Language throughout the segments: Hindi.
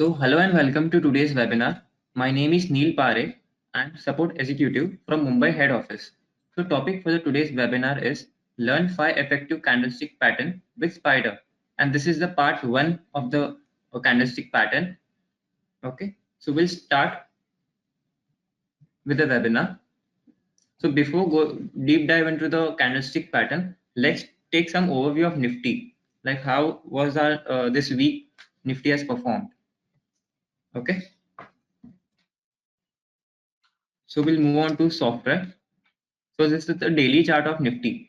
So, hello and welcome to today's webinar. My name is Neil Pare. I'm Support Executive from Mumbai Head Office. So, topic for today's webinar is Learn 5 Effective Candlestick Pattern with Spider. And this is the part 1 of the candlestick pattern. Okay, so we'll start with the webinar. So, before go deep dive into the candlestick pattern, let's take some overview of Nifty. Like how was our this week Nifty has performed. Okay. So we'll move on to software. So this is the daily chart of Nifty.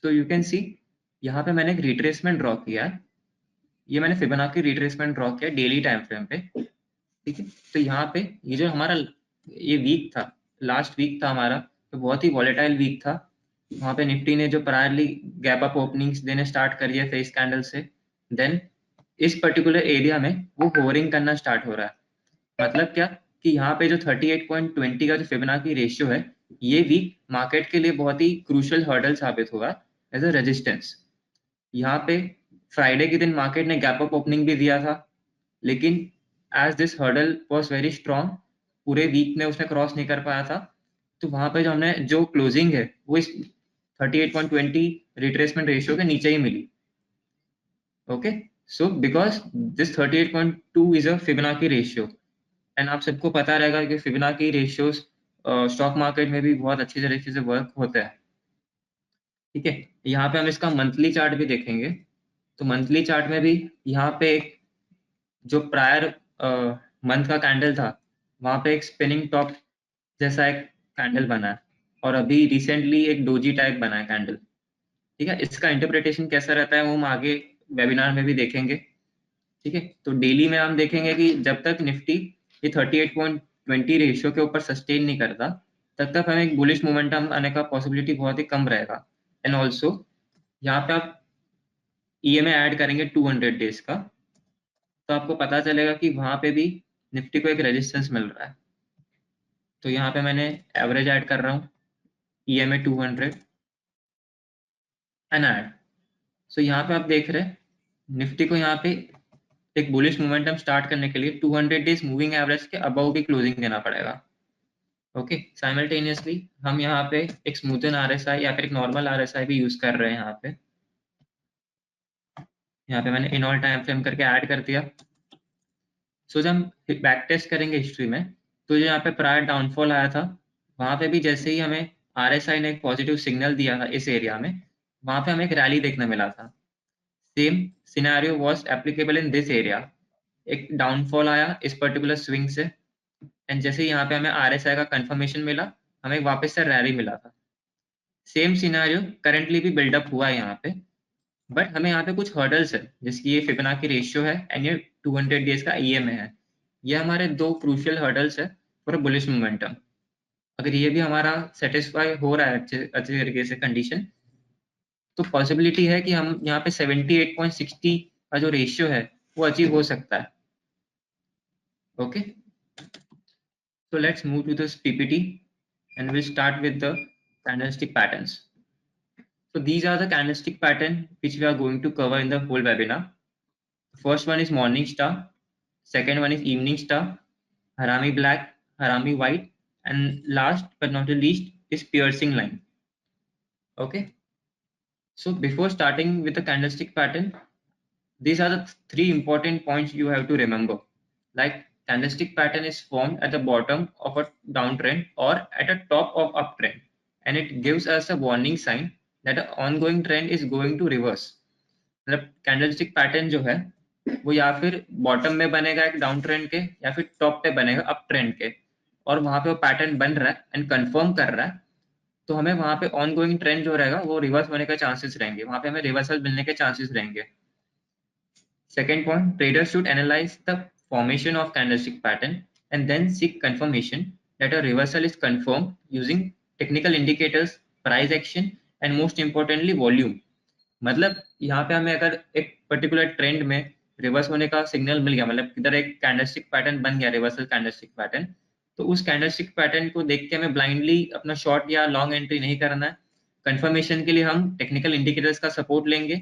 So you can see यहाँ पे मैंने एक रिट्रेसमेंट ड्रॉ किया है. ये मैंने फिबोनाची रिट्रेसमेंट ड्रॉ किया डेली टाइम फ्रेम पे. ठीक है. तो यहाँ पे ये जो हमारा ये वीक था, लास्ट वीक था हमारा, तो बहुत ही वॉलेटाइल वीक था. वहाँ पे निफ्टी ने जो प्रायरली गैप अप ओपनिंग्स देने स्टार्ट करी है फेस कैंडल से, देन इस पर्टिकुलर एरिया में वो होवरिंग करना स्टार्ट हो रहा है. मतलब क्या कि यहाँ पे जो 38.20 का जो फिबोनाची रेशियो है, ये वीक मार्केट के लिए बहुत ही क्रूशियल हर्डल साबित होगा एज अ रेजिस्टेंस. यहाँ पे फ्राइडे के दिन मार्केट ने गैप अप ओपनिंग भी दिया था, लेकिन as this hurdle was very strong, पूरे वीक में उसने क्रॉस नहीं कर पाया था. तो वहां पे जो हमने जो क्लोजिंग है वो इस 38.20 रिट्रेसमेंट रेशियो के नीचे ही मिली. Okay, so because this 38.2 is a Fibonacci ratio, and आप सबको पता रहेगा कि फिबोनाची रेशियोज स्टॉक मार्केट में भी बहुत अच्छी तरीके से वर्क होता है. ठीक है. यहाँ पे हम इसका मंथली चार्ट भी देखेंगे. तो मंथली चार्ट में भी यहाँ पे एक जो प्रायर मंथ का कैंडल था, वहां पे एक स्पिनिंग टॉप जैसा एक कैंडल बना है, और अभी रिसेंटली एक डोजी टाइप बना है कैंडल. ठीक है. इसका इंटरप्रिटेशन कैसा रहता है वो हम आगे वेबिनार में भी देखेंगे. ठीक है. तो डेली में हम देखेंगे कि जब तक निफ्टी ये 38.20 रेशियो के ऊपर सस्टेन नहीं करता, तब तक हमें एक बुलिश मोमेंटम आने का पॉसिबिलिटी बहुत ही कम रहेगा. एंड ऑल्सो यहाँ पे आप ईएमए ऐड करेंगे 200 डेज का, तो आपको पता चलेगा कि वहां पे भी निफ्टी को एक रेजिस्टेंस मिल रहा है. तो यहाँ पे मैंने एवरेज ऐड कर रहा हूँ, ईएमए 200 एंड ऐड. सो यहाँ पे आप देख रहे हैं निफ्टी को यहाँ पे एक बुलिश मोमेंटम स्टार्ट करने के लिए 200 डेज मूविंग एवरेज के अबव भी क्लोजिंग देना पड़ेगा. ओके. साइमल्टेनियसली हम यहाँ पे एक स्मूथन आरएसआई या फिर एक नॉर्मल आरएसआई भी यूज कर रहे हैं. यहाँ पे मैंने इन ऑल टाइम फ्रेम करके ऐड कर दिया. सो जब हम बैक टेस्ट करेंगे हिस्ट्री में, तो जो यहाँ पे प्रायर डाउनफॉल आया था, वहां पे भी जैसे ही हमें आरएसआई ने एक पॉजिटिव सिग्नल दिया था इस एरिया में, वहां पे हमें एक रैली देखने मिला था. Same scenario was applicable in this area. एक डाउनफॉल आया इस पर्टिकुलर स्विंग से, एंड जैसे यहाँ पे हमें आरएसआई का कंफर्मेशन मिला, हमें वापस से रैली मिला था. सेम सिनेरियो करंटली भी बिल्डअप हुआ है यहाँ पे, बट हमें यहाँ पे कुछ हर्डल्स है, जिसकी ये फिबोनाची रेशियो है एंड ये 200 डेज का ईएमए है. ये हमारे दो क्रूशियल हर्डल्स है फॉर बुलिश मोमेंटम. अगर ये भी हमारा सेटिस्फाई हो रहा है अच्छे तरीके से कंडीशन, तो पॉसिबिलिटी है कि हम यहाँ पे 78.60 का जो रेशियो है वो अचीव हो सकता है. Okay, so let's move to this PPT and we'll start with the candlestick patterns. So these are the candlestick pattern which we are going to cover in the whole webinar. First one is morning star, second one is evening star, harami black, harami white, and last but not the least is piercing line. Okay, so before starting with the candlestick pattern, these are the three important points you have to remember. Like, candlestick pattern is formed at the bottom of a downtrend or at a top of uptrend, and it gives us a warning sign that an ongoing trend is going to reverse. मतलब कैंडलस्टिक पैटर्न जो है वो या फिर बॉटम में बनेगा एक डाउन ट्रेंड के, या फिर टॉप पे बनेगा अप ट्रेंड के, और वहां पे वो पैटर्न बन रहा है एंड कंफर्म कर रहा है, तो हमें वहां पे ऑन गोइंग ट्रेंड जो रहेगा वो रिवर्स होने के चांसेस रहेंगे, वहां पे हमें रिवर्सल मिलने के चांसेस रहेंगे. Second point, traders should analyze the formation of candlestick pattern and then seek confirmation that a reversal is confirmed using technical indicators, price action, and most importantly volume. मतलब यहाँ पे हमें अगर एक पर्टिकुलर ट्रेंड में रिवर्स होने का सिग्नल मिल गया, मतलब इधर एक कैंडलस्टिक पैटर्न बन गया, रिवर्सल कैंडलस्टिक पैटर्न, तो उस कैंडलस्टिक पैटर्न को देख के हमें ब्लाइंडली अपना शॉर्ट या लॉन्ग एंट्री नहीं करना है. कंफर्मेशन के लिए हम टेक्निकल इंडिकेटर्स का सपोर्ट लेंगे,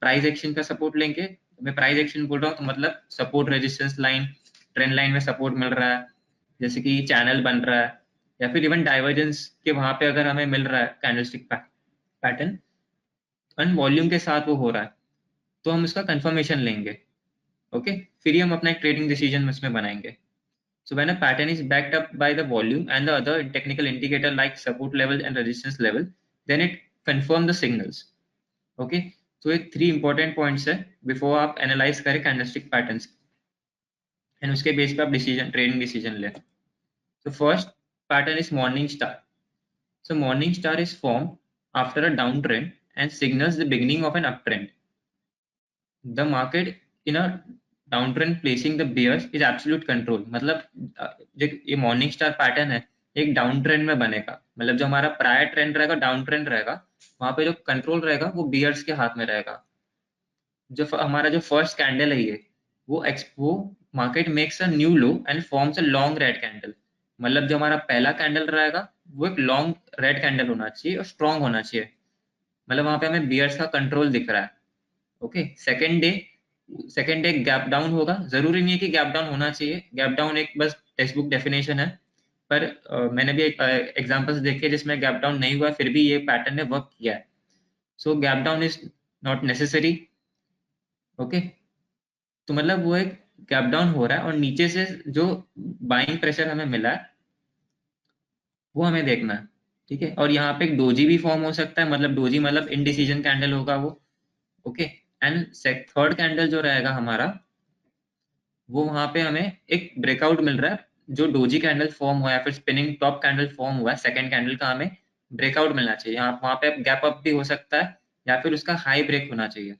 प्राइस एक्शन का सपोर्ट लेंगे, मैं प्राइस एक्शन बोल रहा हूँ तो मतलब support resistance line, trend line में सपोर्ट मिल रहा है, जैसे कि चैनल बन रहा है, या फिर इवन डाइवर्जेंस के वहां पे अगर हमें मिल रहा है कैंडलस्टिक पैटर्न एंड वॉल्यूम के साथ वो हो रहा है, तो हम उसका कंफर्मेशन लेंगे। ओके, फिर ही हम अपना एक ट्रेडिंग डिसीजन उसमें बनाएंगे। So when a pattern is backed up by the volume and the other technical indicator like support level and resistance level, then it confirm the signals. Okay, so ये 3 important points है before आप analyze करें candlestick patterns and उसके बेस पे आप डिसीजन, ट्रेडिंग डिसीजन लें। So first pattern is morning star. So morning star is formed after a downtrend and signals the beginning of an uptrend. The market in a downtrend placing the bears is absolute control. मतलब ये मॉर्निंग स्टार पैटर्न है, एक डाउन ट्रेंड में बनेगा, मतलब जो हमारा प्रायर ट्रेंड रहेगा डाउन ट्रेंड रहेगा, वहां पे जो कंट्रोल रहेगा वो बियर्स के हाथ में रहेगा। जो हमारा जो फर्स्ट कैंडल है ये, वो market makes a new low and forms a long red candle. मतलब जो हमारा पहला कैंडल रहेगा वो एक लॉन्ग रेड कैंडल होना चाहिए और स्ट्रॉन्ग होना चाहिए, मतलब वहां पे हमें बियर्स का कंट्रोल दिख रहा है। Okay, second day gap down होगा, जरूरी नहीं है कि गैप डाउन होना चाहिए, गैप डाउन एक बस टेक्स्ट बुक डेफिनेशन है, पर मैंने भी एग्जांपल्स देखे जिसमें गैप डाउन नहीं हुआ फिर भी ये पैटर्न ने वर्क किया है। So gap down is not necessary. Okay, तो मतलब वो एक गैप डाउन हो रहा है और नीचे से जो बाइंग प्रेशर हमें मिला है वो हमें देखना है। ठीक है, और यहाँ पे एक डोजी भी फॉर्म हो सकता है, मतलब डोजी मतलब इनडिसीजन कैंडल होगा वो। ओके, एंड थर्ड कैंडल जो रहेगा हमारा, वो वहां पे हमें एक ब्रेकआउट मिल रहा है, जो डोजी कैंडल फॉर्म हुआ है फिर स्पिनिंग टॉप कैंडल फॉर्म हुआ है, सेकंड कैंडल का हमें ब्रेकआउट मिलना चाहिए। यहाँ वहां पे गैप अप भी हो सकता है या फिर उसका हाई ब्रेक होना चाहिए।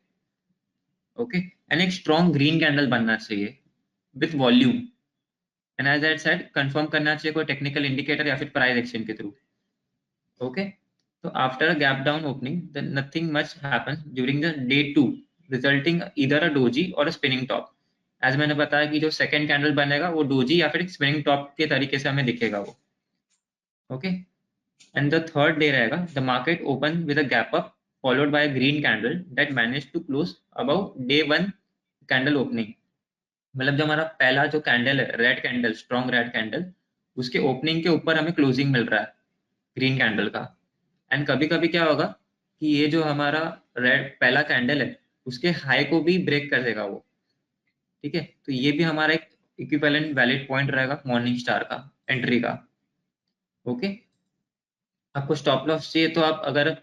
ओके, एंड एक स्ट्रॉन्ग ग्रीन कैंडल बनना चाहिए with volume, and as I said confirm करना चाहिए कोई टेक्निकल इंडिकेटर या फिर प्राइस एक्शन के through. Okay, so after a gap down opening, then nothing much happens during the day 2, resulting either a doji or a spinning top. As मैंने बताया कि जो सेकंड कैंडल बनेगा वो डोजी या फिर स्पिनिंग टॉप के तरीके से हमें दिखेगा वो। Okay, and the third day रहेगा, the market open with a gap up followed by a green candle that manage to close about day 1 candle opening. मतलब जो हमारा पहला जो कैंडल है red candle, strong red candle, उसके ओपनिंग के ऊपर हमें क्लोजिंग मिल रहा है ग्रीन कैंडल का। एंड कभी कभी क्या होगा कि ये जो हमारा रेड पहला कैंडल है उसके हाई को भी ब्रेक कर देगा वो। ठीक है, तो ये भी हमारा एक इक्विवेलेंट वैलिड पॉइंट रहेगा मॉर्निंग स्टार का एंट्री का। ओके, आपको स्टॉप लॉस चाहिए तो आप अगर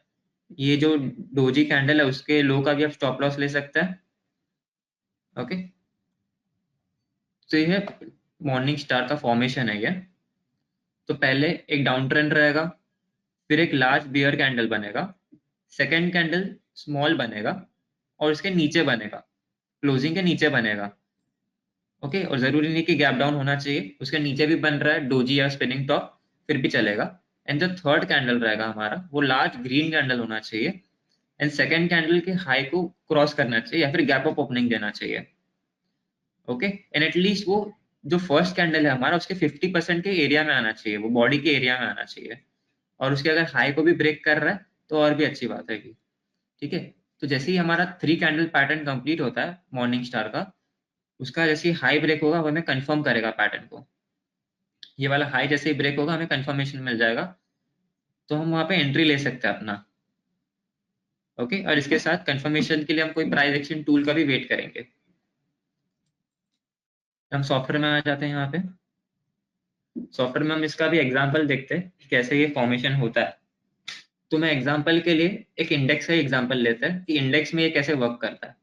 ये जो डोजी कैंडल है उसके लो का भी आप स्टॉप लॉस ले सकते हैं। ओके, तो ये मॉर्निंग स्टार का फॉर्मेशन है ये। तो पहले एक डाउन ट्रेंड रहेगा, फिर एक लार्ज बियर कैंडल बनेगा, सेकेंड कैंडल स्मॉल बनेगा और उसके नीचे बनेगा, क्लोजिंग के नीचे बनेगा। ओके, और जरूरी नहीं कि गैप डाउन होना चाहिए, उसके नीचे भी बन रहा है डोजी या स्पिनिंग टॉप फिर भी चलेगा। एंड जो थर्ड कैंडल रहेगा हमारा वो लार्ज ग्रीन कैंडल होना चाहिए एंड सेकेंड कैंडल के हाई को क्रॉस करना चाहिए या फिर गैप अप ओपनिंग देना चाहिए। ओके, एंड एटलीस्ट वो जो फर्स्ट कैंडल है हमारा उसके 50% के एरिया में आना चाहिए, वो बॉडी के एरिया में आना चाहिए, और उसके अगर हाई को भी ब्रेक कर रहा है तो और भी अच्छी बात है। ठीक है, तो जैसे ही हमारा 3 कैंडल पैटर्न कंप्लीट होता है मॉर्निंग स्टार का, उसका जैसे ही हाई ब्रेक होगा वो हमें कंफर्म करेगा पैटर्न को। ये वाला हाई जैसे ही ब्रेक होगा हमें कंफर्मेशन मिल जाएगा, तो हम वहां पे एंट्री ले सकते हैं अपना। ओके, और इसके साथ कंफर्मेशन के लिए हम कोई प्राइस एक्शन टूल का भी वेट करेंगे। हम सॉफ्टवेयर में आ जाते हैं। यहाँ पे सॉफ्टवेयर में हम इसका भी एग्जांपल देखते हैं कि कैसे ये फॉर्मेशन होता है। तो मैं एग्जांपल के लिए एक इंडेक्स का एग्जांपल लेते हैं कि इंडेक्स में ये कैसे वर्क करता है।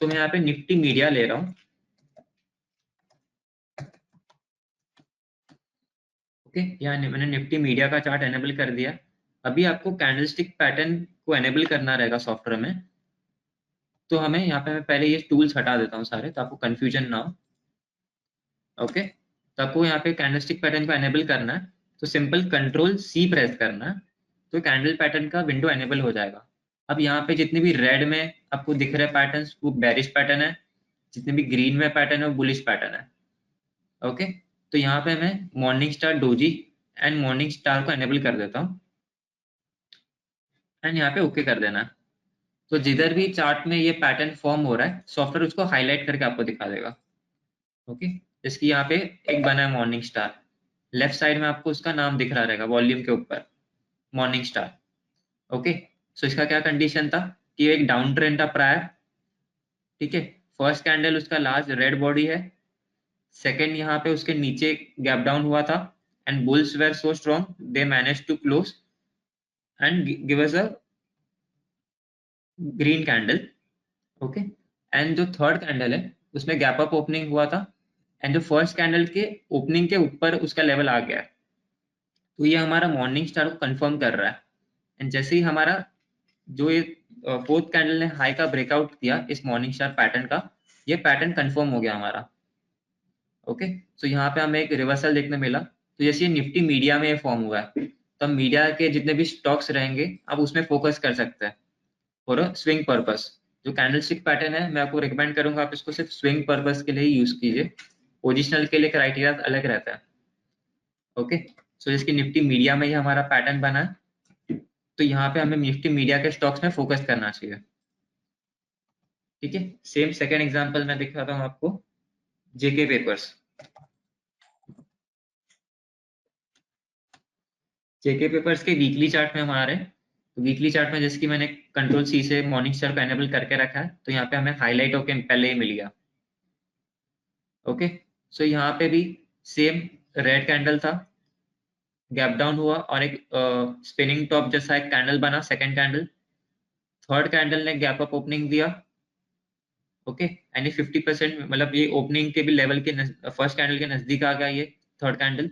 तो मैं यहाँ पे निफ्टी मीडिया ले रहा हूँ। ओके, यहाँ मैंने निफ्टी मीडिया का चार्ट एनेबल कर दिया। अभी आपको कैंडलस्टिक पैटर्न को एनेबल करना रहेगा सॉफ्टवेयर में। तो हमें यहाँ पे मैं पहले ये टूल्स हटा देता हूँ सारे, तो आपको कंफ्यूजन ना हो। ओके, तो आपको यहाँ पे कैंडलस्टिक पैटर्न को एनेबल करना है, तो सिंपल कंट्रोल सी प्रेस करना है, तो कैंडल पैटर्न का विंडो एनेबल हो जाएगा। अब यहाँ पे जितने भी रेड में आपको दिख रहे पैटर्न वो बेरिश पैटर्न है, जितने भी ग्रीन में पैटर्न है वो बुलिश पैटर्न है। ओके, तो यहाँ पे मैं morning star doji and morning star को एनेबल कर देता हूँ एंड यहाँ पे ओके कर देना। तो जिधर भी चार्ट में ये पैटर्न फॉर्म हो रहा है, सॉफ्टवेयर उसको हाईलाइट करके आपको दिखा देगा। ओके, जैसे यहाँ पे एक बना है मॉर्निंग स्टार, लेफ्ट साइड में आपको उसका नाम दिख रहा रहेगा वॉल्यूम के ऊपर, मॉर्निंग स्टार। ओके, सो इसका क्या कंडीशन था कि एक डाउन ट्रेंड था प्रायर, ठीक है। फर्स्ट कैंडल उसका लास्ट रेड बॉडी है, सेकंड यहाँ पे उसके नीचे गैप डाउन हुआ था, and bulls were so strong they manage to close and give us a green candle. Okay, and जो थर्ड कैंडल है उसमें गैप अप ओपनिंग हुआ था, एंड जो फर्स्ट कैंडल के ओपनिंग के ऊपर उसका लेवल आ गया है, तो ये हमारा मॉर्निंग स्टार को कंफर्म कर रहा है। एंड जैसे ही हमारा जो ये फोर्थ कैंडल ने हाई का ब्रेकआउट किया इस मॉर्निंग स्टार पैटर्न का, ये पैटर्न कंफर्म हो गया हमारा। ओके, सो यहाँ पे हमें एक रिवर्सल देखने मिला। तो जैसे ये निफ्टी मीडिया में फॉर्म हुआ है, तो हम मीडिया के जितने भी स्टॉक्स रहेंगे आप उसमें फोकस कर सकते हैं फॉर अ स्विंग पर्पस। जो कैंडलस्टिक पैटर्न है मैं आपको रिकमेंड करूंगा आप इसको सिर्फ स्विंग पर्पस के लिए ही यूज कीजिए, पोजिशनल के लिए क्राइटेरिया अलग रहता है। ओके, सो जिसकी निफ्टी मीडिया में ही हमारा पैटर्न बना है, तो यहाँ पे हमें निफ्टी मीडिया के स्टॉक्स में फोकस करना चाहिए। ठीक है, सेम सेकेंड एग्जाम्पल मैं दिखाता हूँ आपको, जेके पेपर्स। जेके पेपर्स के वीकली चार्ट में हम आ रहे हैं, तो वीकली चार्ट में जैसे कि मैंने कंट्रोल सी से मॉर्निंग स्टार को एनेबल करके रखा है, तो यहाँ पे हमें हाईलाइट होकर पहले ही मिल गया। ओके, सो यहाँ पे भी सेम रेड कैंडल था, गैप डाउन हुआ और एक स्पिनिंग टॉप जैसा एक कैंडल बना, सेकंड कैंडल। थर्ड कैंडल ने गैप अप ओपनिंग दिया। ओके, एंड ये 50% मतलब ये ओपनिंग के भी लेवल के फर्स्ट कैंडल के नजदीक आ गया ये थर्ड कैंडल।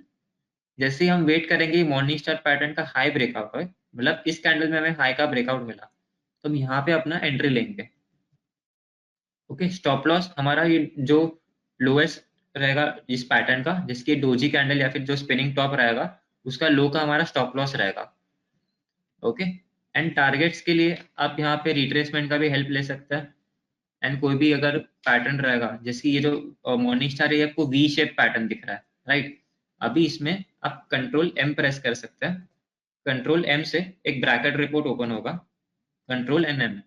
जैसे ही हम वेट करेंगे मॉर्निंग स्टार पैटर्न का हाई ब्रेकआउट है, मतलब इस कैंडल में हमें हाई का ब्रेकआउट मिला, तो हम यहाँ पे अपना एंट्री लेंगे। ओके, स्टॉप लॉस हमारा ये जो लोएस्ट रहेगा इस पैटर्न का, जिसकी डोजी कैंडल या फिर जो स्पिनिंग टॉप रहेगा उसका लो का हमारा स्टॉप लॉस रहेगा। ओके, एंड टारगेट्स के लिए आप यहाँ पे रिट्रेसमेंट का भी हेल्प ले सकते हैं। एंड कोई भी अगर पैटर्न रहेगा, जैसे ये जो मॉर्निंग स्टार है आपको वी शेप पैटर्न दिख रहा है, राइट। अभी इसमें आप कंट्रोल एम प्रेस कर सकते हैं, कंट्रोल एम से एक ब्रैकेट रिपोर्ट ओपन होगा, कंट्रोल एन एम।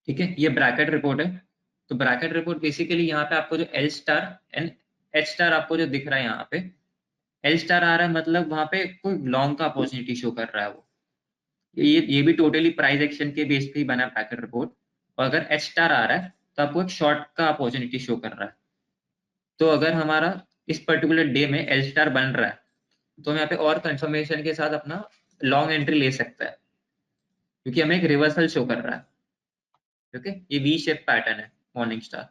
ठीक है, ये ब्रैकेट रिपोर्ट है। तो ब्रैकेट रिपोर्ट बेसिकली यहाँ पे आपको जो L star and H star आपको जो दिख रहा है यहाँ पे, एल स्टार आ रहा है मतलब वहां पे कोई लॉन्ग का अपॉर्चुनिटी शो कर रहा है वो, ये भी टोटली प्राइस एक्शन के बेस पे ही बना ब्रैकेट रिपोर्ट। और अगर एच स्टार आ रहा है तो आपको एक शॉर्ट का अपॉर्चुनिटी शो कर रहा है। तो अगर हमारा इस पर्टिकुलर डे में एल स्टार बन रहा है, तो हम यहाँ पे और कंफर्मेशन के साथ अपना लॉन्ग एंट्री ले सकता है, क्योंकि हमें एक रिवर्सल शो कर रहा है। ओके, ये वी शेप पैटर्न है morning star.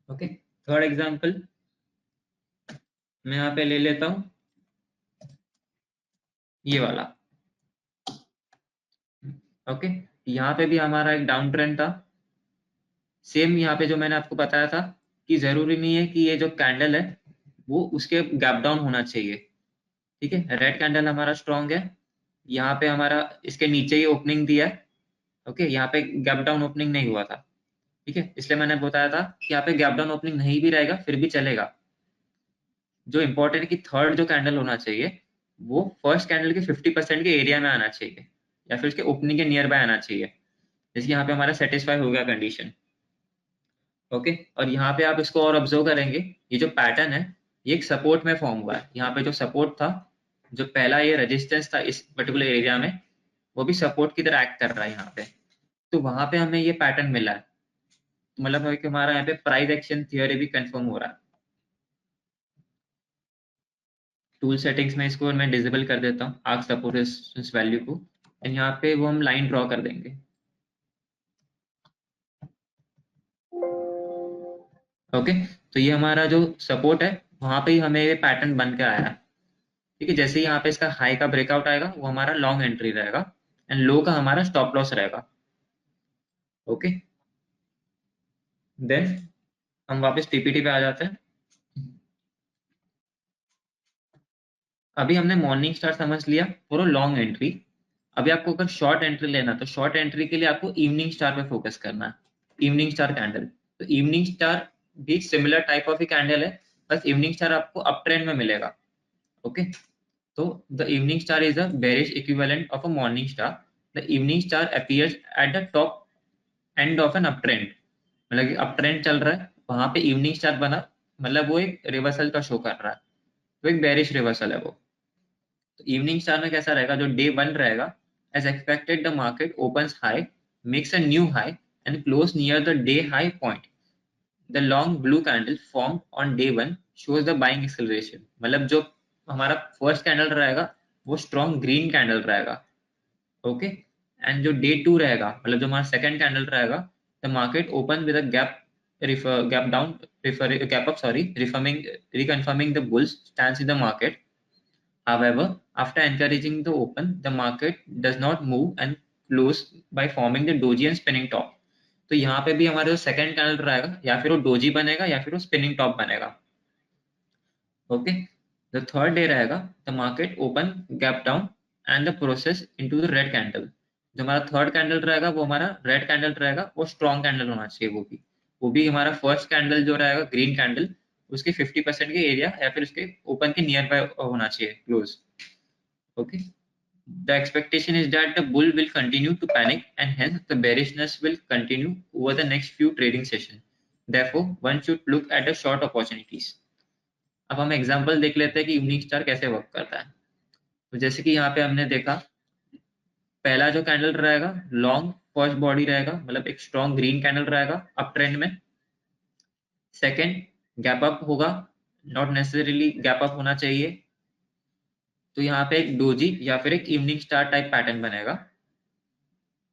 Okay, third example मैं यहाँ पे ले लेता हूँ ये वाला। ओके, यहाँ पे भी हमारा एक डाउन ट्रेंड था, सेम यहाँ पे जो मैंने आपको बताया था कि जरूरी नहीं है कि ये जो कैंडल है वो उसके गैप डाउन होना चाहिए। ठीक है, रेड कैंडल हमारा स्ट्रॉन्ग है, यहाँ पे हमारा इसके नीचे ही ओपनिंग दिया है। ओके, यहाँ पे गैप डाउन ओपनिंग नहीं हुआ था। ठीक है, इसलिए मैंने बताया था कि यहाँ पे गैप डाउन ओपनिंग नहीं भी रहेगा फिर भी चलेगा। जो इंपॉर्टेंट है कि थर्ड जो कैंडल होना चाहिए वो फर्स्ट कैंडल के 50% के एरिया में आना चाहिए, या फिर उसके ओपनिंग के नियर बाय आना चाहिए। जैसे यहाँ पे हमारा सेटिस्फाई हो गया कंडीशन। ओके, और यहाँ पे आप इसको और ऑब्जर्व करेंगे, ये जो पैटर्न है ये एक सपोर्ट में फॉर्म हुआ है। यहाँ पे जो सपोर्ट था, जो पहला ये रेजिस्टेंस था इस पर्टिकुलर एरिया में, वो भी सपोर्ट की तरह एक्ट कर रहा है यहाँ पे। तो वहां पे हमें ये पैटर्न मिला है, तो मतलब है कि हमारा यहाँ पे प्राइस एक्शन थियरी भी कंफर्म हो रहा है। टूल सेटिंग्स में इसको मैं डिसेबल कर देता हूँ आर्क सपोर्ट रेजिस्टेंस वैल्यू को, एंड यहाँ पे वो हम लाइन ड्रॉ कर देंगे। ओके, तो ये हमारा जो सपोर्ट है वहां पे ही हमें ये पैटर्न बन के आया है। ठीक है, जैसे ही यहाँ पे इसका हाई का ब्रेकआउट आएगा वो हमारा लॉन्ग एंट्री रहेगा, एंड लो का हमारा स्टॉप लॉस रहेगा। ओके, देन हम वापस पीपीटी पे आ जाते हैं। अभी हमने मॉर्निंग स्टार समझ लिया फॉर लॉन्ग एंट्री। अभी आपको अगर शॉर्ट एंट्री लेना तो शॉर्ट एंट्री के लिए आपको इवनिंग स्टार पे फोकस करना है, इवनिंग स्टार कैंडल। तो इवनिंग स्टार भी सिमिलर टाइप ऑफ ही कैंडल है, बस इवनिंग स्टार आपको अप ट्रेंड में मिलेगा। ओके, तो the evening star is a bearish equivalent of a morning star the evening star appears at the top end of an up trend, मतलब अप ट्रेंड चल रहा है, वहां पे इवनिंग स्टार बना, मतलब वो एक रिवर्सल का शो कर रहा है, तो एक बेरिश रिवर्सल है वो। तो इवनिंग स्टार में कैसा रहेगा, जो डे 1 रहेगा, as expected the market opens high, makes a new high and close near the day high point. The long blue candle form on day 1 shows the buying acceleration, मतलब जो हमारा फर्स्ट कैंडल रहेगा वो स्ट्रॉन्ग ग्रीन कैंडल रहेगा, ओके। एंड जो डे 2 रहेगा, मतलब जो हमारा सेकंड कैंडल रहेगा, the market open with a gap down, gap up, sorry, reconfirming the bulls stance in the market. However, after encouraging the open, the market does not move and close by forming the doji and spinning top. तो यहाँ पे भी हमारे जो सेकंड कैंडल रहेगा, या फिर वो डोजी बनेगा या फिर वो स्पिनिंग टॉप बनेगा, ओके। द थर्ड डे रहेगा, the market open gap down and the process into the red candle. जो हमारा थर्ड कैंडल रहेगा वो हमारा रेड कैंडल रहेगा, वो स्ट्रॉन्ग कैंडल होना चाहिए, वो भी हमारा फर्स्ट कैंडल जो रहेगा ग्रीन कैंडल, उसके 50% के एरिया या फिर उसके ओपन के नियर बाय होना चाहिए, close, okay. The expectation is that the bull will continue to panic and hence the bearishness will continue over the next few trading sessions. Therefore, one should look at the short opportunities. अब हम एग्जांपल देख लेते हैं कि इवनिंग स्टार कैसे वर्क करता है। तो जैसे कि यहाँ पे हमने देखा, पहला जो कैंडल रहेगा लॉन्ग फर्स्ट बॉडी रहेगा, मतलब एक स्ट्रॉन्ग ग्रीन कैंडल रहेगा अप ट्रेंड में। सेकंड गैप अप होगा, नॉट नेसेसरीली गैप अप होना चाहिए, तो यहाँ पे एक डोजी या फिर एक इवनिंग स्टार टाइप पैटर्न बनेगा।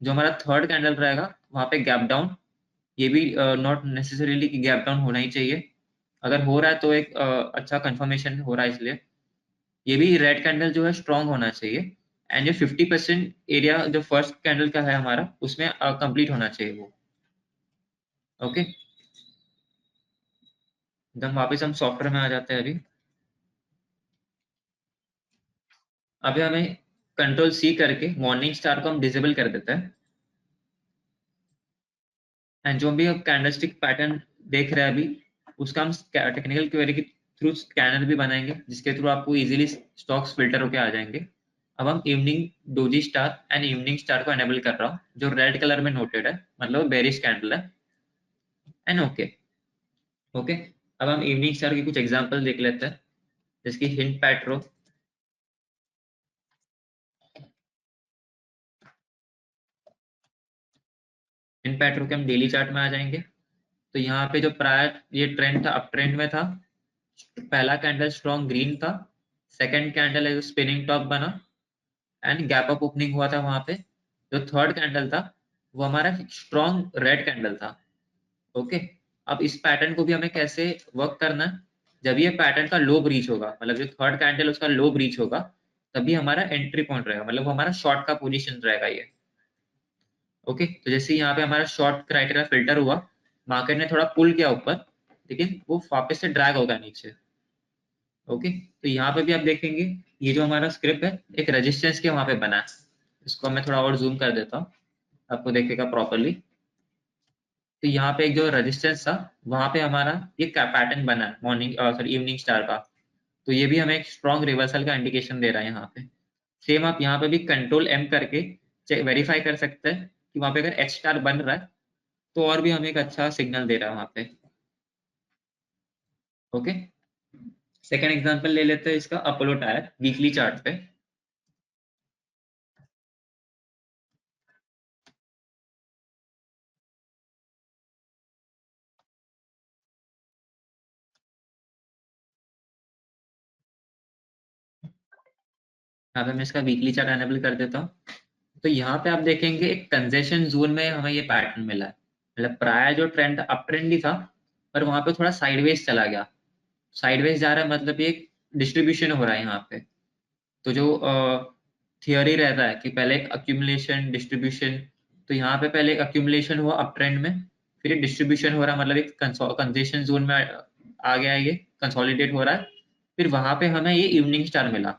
जो हमारा थर्ड कैंडल रहेगा वहां पे गैप डाउन, ये भी नॉट नेसेसरीली कि गैप डाउन होना ही चाहिए, अगर हो रहा है तो एक अच्छा कंफर्मेशन हो रहा है, इसलिए ये भी रेड कैंडल जो है स्ट्रॉन्ग होना चाहिए। एंड जो 50% एरिया जो फर्स्ट कैंडल का है हमारा, उसमें कंप्लीट होना चाहिए वो, ओके। एकदम वापस हम सॉफ्टवेयर में आ जाते हैं अभी हमें कंट्रोल सी करके मॉर्निंग स्टार को हम डिसेबल कर देते हैं। एंड जो भी अब कैंडलस्टिक पैटर्न देख रहे हैं अभी, उसका हम टेक्निकल क्वेरी के थ्रू स्कैनर भी बनाएंगे, जिसके थ्रू आपको इजीली स्टॉक्स फिल्टर होके आ जाएंगे। अब हम evening doji star and evening star को एनेबल कर रहा हूँ, जो रेड कलर में नोटेड है, मतलब बेरिश कैंडल है, एंड ओके, ओके। अब हम इवनिंग स्टार की कुछ एग्जांपल देख लेते हैं, जिसकी हिंट पैट्रो। हिंट पैट्रो के हम डेली चार्ट में आ जाएंगे। तो यहाँ पे जो प्रायर ये ट्रेंड था, अप ट्रेंड में था, पहला कैंडल स्ट्रॉन्ग ग्रीन था, सेकंड कैंडल है जो स्पिनिंग टॉप बना एंड गैप अप ओपनिंग हुआ था वहां पे। जो थर्ड कैंडल था वो हमारा स्ट्रॉन्ग रेड कैंडल था, ओके। अब इस पैटर्न को भी हमें कैसे वर्क करना है, जब ये पैटर्न का लो ब्रीच होगा, मतलब जो थर्ड कैंडल उसका लो ब्रीच होगा, तभी हमारा एंट्री पॉइंट रहेगा, मतलब हमारा शॉर्ट का पोजीशन रहेगा ये, ओके। तो जैसे यहाँ पे हमारा शॉर्ट क्राइटेरिया फिल्टर हुआ, मार्केट ने थोड़ा पुल किया ऊपर, लेकिन वो वापस से ड्रैग होगा नीचे, ओके। तो यहाँ पे भी आप देखेंगे ये जो हमारा स्क्रिप्ट है एक रेजिस्टेंस के वहां पे बना है। इसको मैं थोड़ा और जूम कर देता हूँ, आपको देखेगा प्रॉपरली। तो यहाँ पे एक जो रेजिस्टेंस था, वहां पे हमारा ये पैटर्न बना है मॉर्निंग सॉरी इवनिंग स्टार का, तो ये भी हमें एक स्ट्रॉन्ग रिवर्सल का इंडिकेशन दे रहा है यहाँ पे। सेम आप यहाँ पे भी कंट्रोल एम करके चेक वेरीफाई कर सकते हैं कि वहां पे अगर एच स्टार बन रहा है तो और भी हमें एक अच्छा सिग्नल दे रहा है वहां पे, ओके। सेकेंड एग्जांपल ले लेते हैं इसका, अपोलो टायर वीकली चार्ट पे। यहाँ पे मैं इसका वीकली चार्ट एनेबल कर देता हूँ। तो यहाँ पे आप देखेंगे एक कंजेशन जोन में हमें ये पैटर्न मिला है, मतलब प्राय जो ट्रेंड अप ट्रेंड ही था, पर वहां पे थोड़ा साइडवेज चला गया। साइडवेज जा रहा है मतलब ये डिस्ट्रीब्यूशन हो रहा है यहाँ पे। तो जो थियोरी रहता है कि पहले एक अक्यूमुलेशन डिस्ट्रीब्यूशन, तो यहाँ पे पहले एक अक्यूमुलेशन हुआ अप ट्रेंड में, फिर एक डिस्ट्रीब्यूशन हो रहा है, मतलब एक कंजेशन जोन में आ गया, ये कंसोलिडेट हो रहा है, फिर वहां पे हमें ये इवनिंग स्टार मिला।